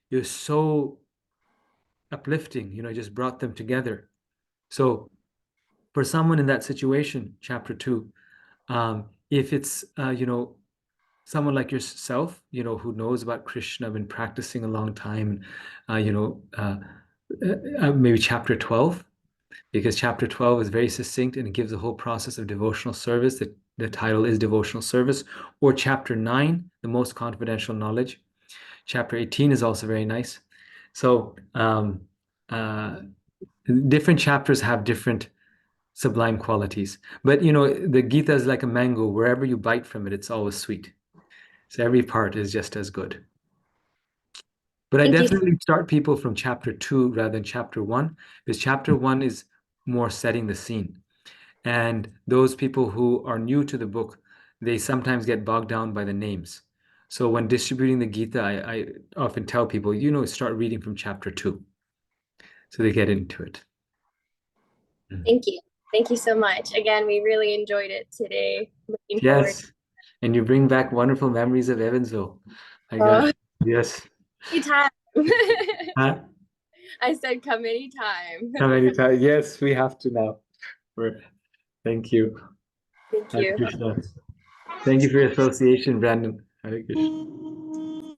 it was so uplifting, it just brought them together. So for someone in that situation, chapter 2, if it's, someone like yourself, who knows about Krishna, been practicing a long time, maybe chapter 12, because chapter 12 is very succinct and it gives the whole process of devotional service. The title is Devotional Service. Or chapter 9, the most confidential knowledge. Chapter 18 is also very nice. So different chapters have different sublime qualities. But, the Gita is like a mango. Wherever you bite from it, it's always sweet. So every part is just as good. But I definitely start people from chapter 2 rather than chapter 1, because chapter 1 is more setting the scene. And those people who are new to the book, they sometimes get bogged down by the names. So when distributing the Gita, I often tell people, start reading from chapter 2. So they get into it. Thank you. Thank you so much. Again, we really enjoyed it today. Looking forward. Yes. And you bring back wonderful memories of Evansville. I guess. Yes. Anytime. Huh? I said come anytime. How many times? Yes, we have to now. Thank you. Thank Hare you. Krishna. Thank you for your association, Brandon. Hare Krishna.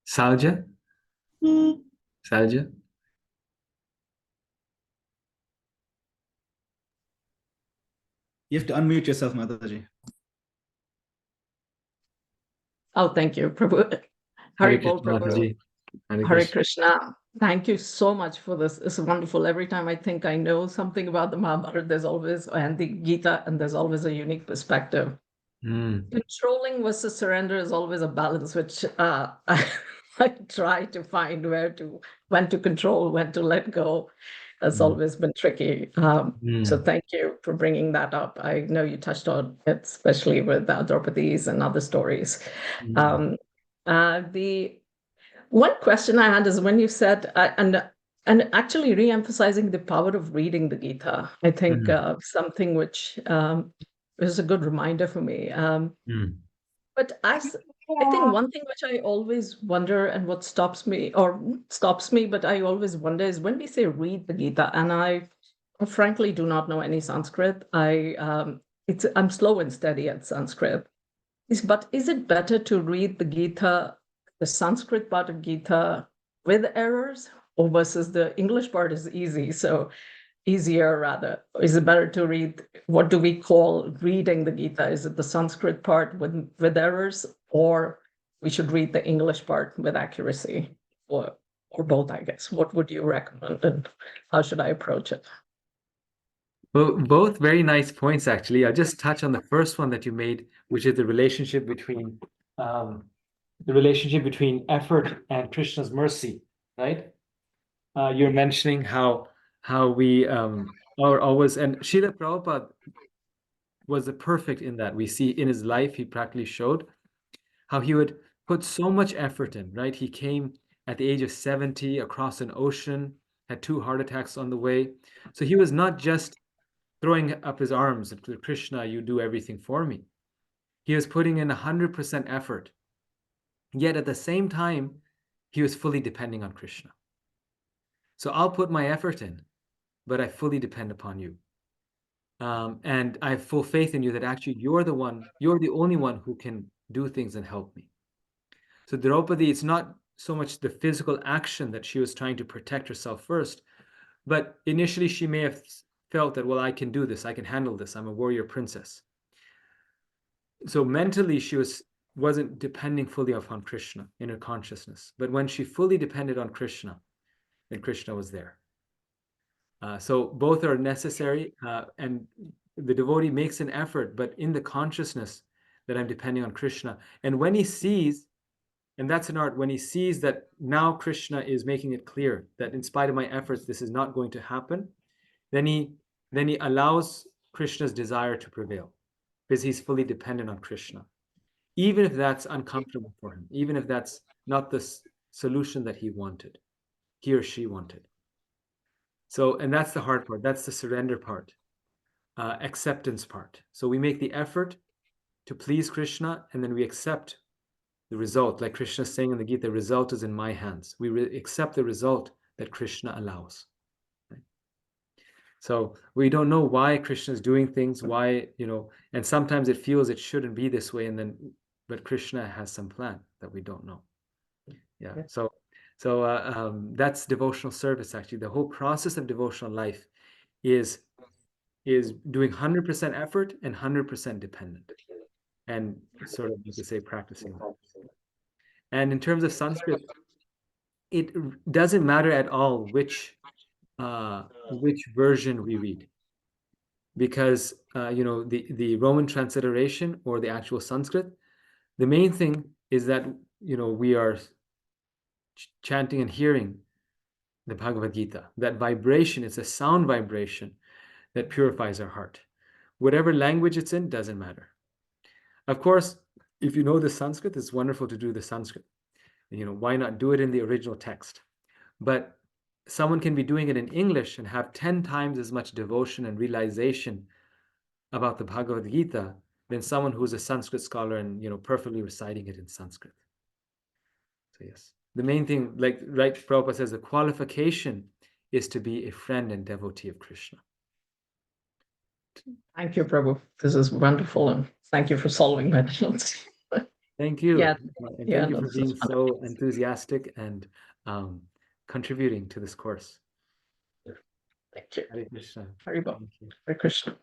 Salja? Salja? You have to unmute yourself, Mataji. Oh, thank you, Prabhu. Hari Bol, Prabhu. Hare Krishna. Thank you so much for this. It's wonderful. Every time I think I know something about the Mahabharata, there's always, and the Gita, and there's always a unique perspective. Controlling versus surrender is always a balance, which I try to find when to control, when to let go. That's always been tricky. So thank you for bringing that up. I know you touched on it, especially with Draupadi's and other stories. The one question I had is when you said, and actually re-emphasizing the power of reading the Gita, I think something which was a good reminder for me. But I think one thing which I always wonder and what stops me, but I always wonder is when we say read the Gita, and I frankly do not know any Sanskrit. I'm slow and steady at Sanskrit. But is it better to read the Gita, the Sanskrit part of Gita with errors, or versus the English part is easy, so easier rather? Is it better to read, what do we call reading the Gita? Is it the Sanskrit part with errors, or we should read the English part with accuracy, or both, I guess? What would you recommend, and how should I approach it? Well, both very nice points, actually. I'll just touch on the first one that you made, which is the relationship between effort and Krishna's mercy, right? You're mentioning how we are always, and Srila Prabhupada was the perfect in that. We see in his life, he practically showed how he would put so much effort in, right? He came at the age of 70 across an ocean, had 2 heart attacks on the way. So he was not just throwing up his arms to Krishna, you do everything for me. He was putting in 100% effort. Yet at the same time, he was fully depending on Krishna. So I'll put my effort in, but I fully depend upon you. And I have full faith in you that actually you're the only one who can do things and help me. So Draupadi, it's not so much the physical action that she was trying to protect herself first, but initially she may have felt that, well, I can do this, I can handle this, I'm a warrior princess. So mentally she wasn't depending fully upon Krishna in her consciousness. But when she fully depended on Krishna, then Krishna was there. So both are necessary, and the devotee makes an effort, but in the consciousness that I'm depending on Krishna. And when he sees, and that's an art, when he sees that now Krishna is making it clear that in spite of my efforts, this is not going to happen, then he allows Krishna's desire to prevail because he's fully dependent on Krishna. Even if that's uncomfortable for him, even if that's not the solution that he wanted, he or she wanted. So, and that's the hard part. That's the surrender part, acceptance part. So we make the effort to please Krishna, and then we accept the result. Like Krishna is saying in the Gita, the result is in my hands. We accept the result that Krishna allows. Right? So we don't know why Krishna is doing things, why, and sometimes it feels it shouldn't be this way, but Krishna has some plan that we don't know. Yeah. So that's devotional service. Actually, the whole process of devotional life is doing 100% effort and 100% dependent, and sort of, you could say, practicing that. And in terms of Sanskrit, it doesn't matter at all which version we read, because the Roman transliteration or the actual Sanskrit, the main thing is that we are chanting and hearing the Bhagavad Gita. That vibration, it's a sound vibration that purifies our heart. Whatever language it's in, doesn't matter. Of course, if you know the Sanskrit, it's wonderful to do the Sanskrit. Why not do it in the original text? But someone can be doing it in English and have 10 times as much devotion and realization about the Bhagavad Gita than someone who's a Sanskrit scholar and perfectly reciting it in Sanskrit. So yes, the main thing, like Prabhupada says, the qualification is to be a friend and devotee of Krishna. Thank you, Prabhu. This is wonderful, and thank you for solving my doubts. Thank you. Yeah. And thank you for being so enthusiastic and contributing to this course. Thank you. Hare Krishna. Hare Krishna.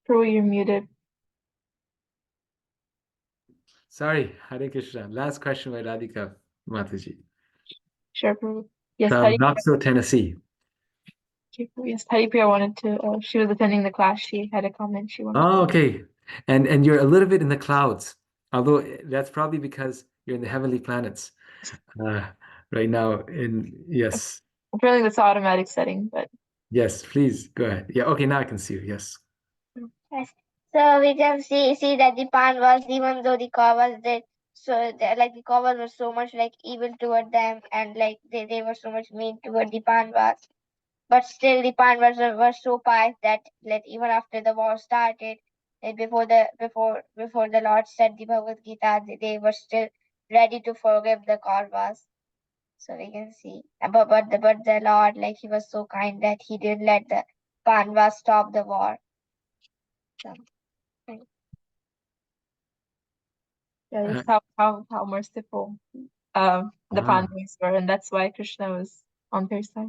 Prabhu, you're muted. Sorry, Hare Krishna. Last question by Radhika Mataji. Sure, Prabhu. Yes, From Knoxville, Tennessee. Yes, Haripriya wanted to. She was attending the class. She had a comment she wanted. Oh, okay. And you're a little bit in the clouds, although that's probably because you're in the heavenly planets right now. Yes. Apparently that's automatic setting, but yes, please go ahead. Yeah, okay, now I can see you. Yes. Yes. So we can see that the Pandavas, even though the Kauravas did, so the Kauravas were so much evil toward them, and they were so much mean toward the Pandavas. But still, the Pandavas were so pious that even after the war started, before the Lord said the Bhagavad Gita, they were still ready to forgive the Kauravas. So we can see, but the Lord, he was so kind that he didn't let the Pandavas stop the war. So, yeah, just how merciful the Pandavas were, and that's why Krishna was on their side.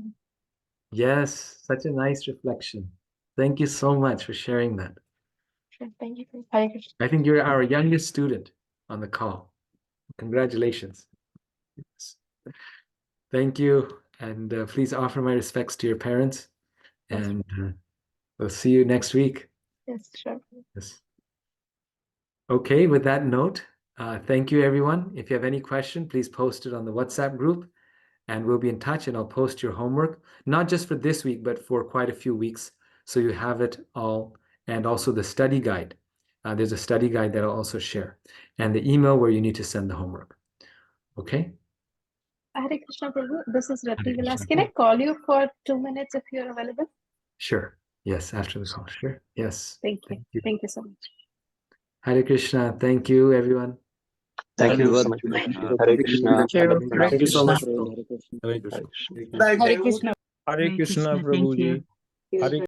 Yes, such a nice reflection. Thank you so much for sharing that. Sure, thank you. Hare Krishna. I think you're our youngest student on the call. Congratulations. Yes. Thank you. And please offer my respects to your parents. Yes. And we'll see you next week. Yes, sure. Yes. Okay, with that note, thank you, everyone. If you have any question, please post it on the WhatsApp group, and we'll be in touch, and I'll post your homework, not just for this week, but for quite a few weeks, so you have it all, and also the study guide. There's a study guide that I'll also share, and the email where you need to send the homework. Okay? Hare Krishna Prabhu, this is Ratri Hare Vilas. Krishna. Can I call you for 2 minutes if you're available? Sure. Yes, after the call. Sure. Yes. Thank you. Thank you. Thank you so much. Hare Krishna. Thank you, everyone. Thank you Dhanyavad so much. Prabhuji. Hare Krishna. Thank you so much. Hare Hare Krishna. Krishna. Hare Krishna Prabhuji. Hare